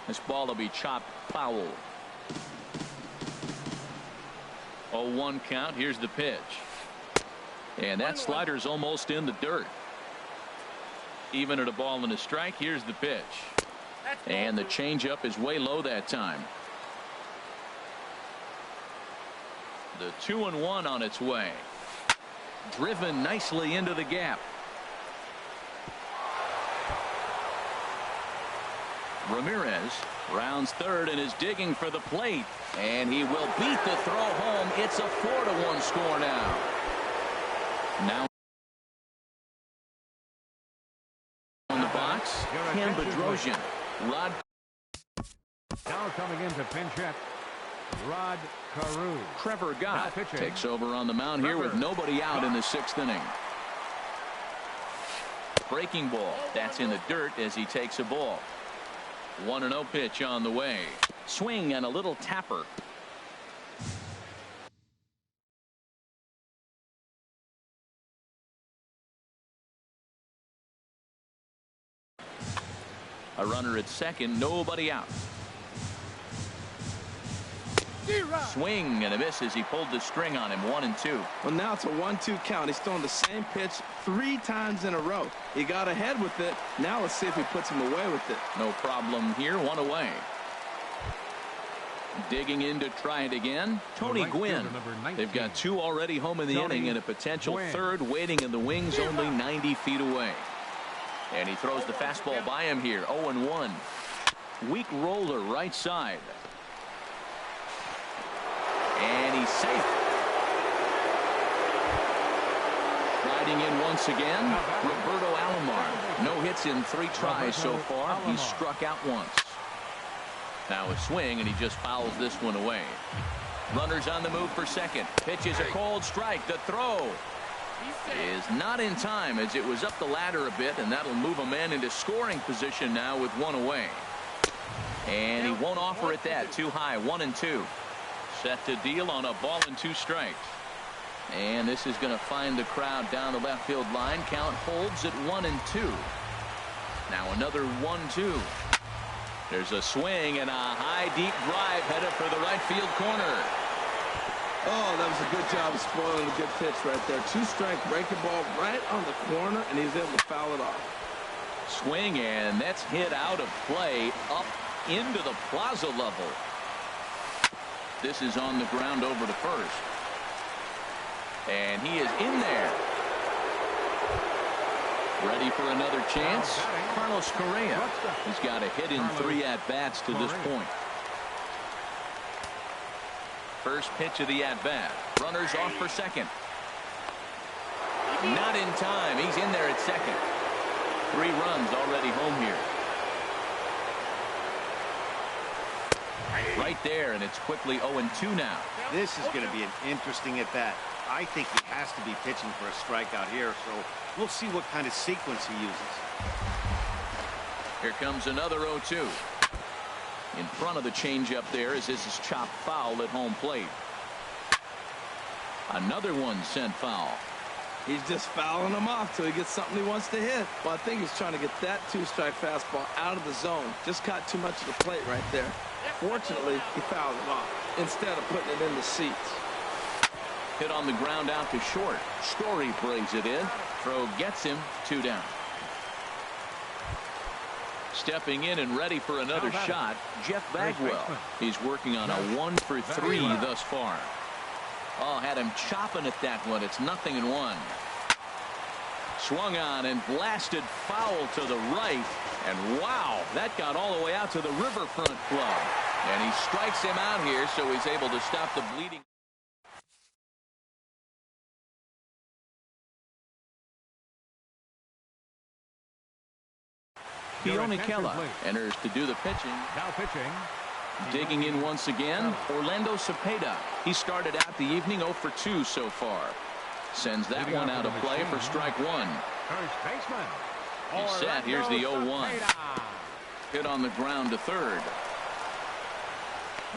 This ball will be chopped foul. 0-1 count. Here's the pitch. And that slider's almost in the dirt. Even at a ball and a strike. Here's the pitch. And the changeup is way low that time. The 2-1 on its way. Driven nicely into the gap. Ramirez rounds third and is digging for the plate. And he will beat the throw home. It's a 4-1 score now. Now on the box, Cam Bedrosian. Rod.
Now coming into pinch hit, Rod Carew.
Trevor Gott takes over on the mound here with nobody out in the 6th inning. Breaking ball. That's in the dirt as he takes a ball. 1-0 pitch on the way. Swing and a little tapper. A runner at second, nobody out. Swing and a miss as he pulled the string on him. 1-2.
Well, now it's a 1-2 count. He's throwing the same pitch 3 times in a row. He got ahead with it. Now let's see if he puts him away with it.
No problem here. 1 away. Digging in to try it again. Tony Gwynn. They've got 2 already home in the inning and a potential 3rd waiting in the wings only 90 feet away. And he throws the fastball by him here. 0-1. Weak roller right side. And he's safe. Riding in once again, Roberto Alomar. No hits in 3 tries so far. He's struck out once. Now a swing, and he just fouls this one away. Runners on the move for second. Pitch is a cold strike. The throw is not in time as it was up the ladder a bit, and that'll move a man into scoring position now with 1 away. And he won't offer it that. Too high. 1-2. Set to deal on a ball and 2 strikes. And this is going to find the crowd down the left field line. Count holds at 1-2. Now another 1-2. There's a swing and a high deep drive headed for the right field corner.
Oh, that was a good job of spoiling a good pitch right there. 2-strike breaking ball right on the corner, and he's able to foul it off.
Swing, and that's hit out of play up into the plaza level. This is on the ground over to first. And he is in there. Ready for another chance. Carlos Correa. He's got a hit in 3 at-bats to this point. First pitch of the at-bat. Runners off for second. Not in time. He's in there at second. 3 runs already home here. Right there, and it's quickly 0-2 now.
This is going to be an interesting at-bat. I think he has to be pitching for a strikeout here, so we'll see what kind of sequence he uses.
Here comes another 0-2. In front of the changeup there as this is chopped foul at home plate. Another one sent foul.
He's just fouling him off till he gets something he wants to hit. Well, I think he's trying to get that 2-strike fastball out of the zone. Just caught too much of the plate right there. Fortunately, he fouled it off instead of putting it in the seats.
Hit on the ground out to short. Story brings it in. Throw gets him. 2 down. Stepping in and ready for another shot, Jeff Bagwell. He's working on a 1-for-3 thus far. Oh, had him chopping at that one. It's 0-1. Swung on and blasted foul to the right. And wow, that got all the way out to the Riverfront Club. And he strikes him out here, so he's able to stop the bleeding. Keone Kela enters to do the pitching.
Now pitching.
Digging in once again, Orlando Cepeda. He started out the evening 0-for-2 so far. Sends that one out of play for strike 1.
First baseman.
He's set. Here's the 0-1. Hit on the ground to third.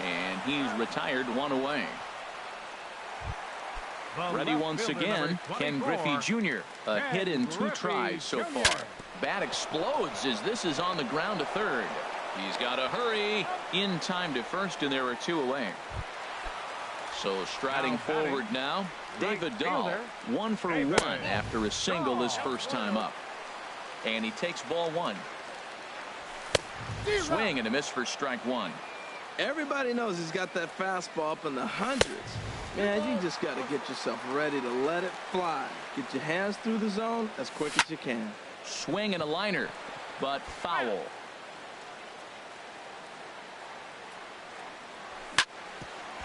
And he's retired 1 away. Ready once again, Ken Griffey Jr. A hit in 2 tries so far. Bat explodes as this is on the ground to third. He's got to hurry. In time to first, and there are 2 away. So striding forward now, David Dahl. 1-for-1 after a single his first time up. And he takes ball 1. Swing and a miss for strike 1.
Everybody knows he's got that fastball up in the hundreds. Man, you just got to get yourself ready to let it fly. Get your hands through the zone as quick as you can.
Swing and a liner, but foul.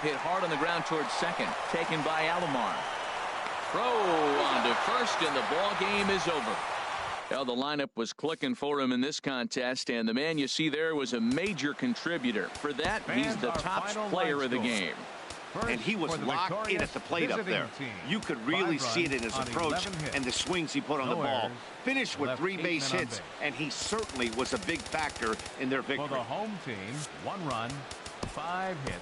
Hit hard on the ground towards second. Taken by Alomar. Throw on to first, and the ball game is over. Well, the lineup was clicking for him in this contest, and the man you see there was a major contributor. For that, he's the top player of the game.
And he was locked in at the plate up there. You could really see it in his approach and the swings he put on the ball. Finished with 3 base hits, and he certainly was a big factor in their victory.
For the home team, 1 run, 5 hits.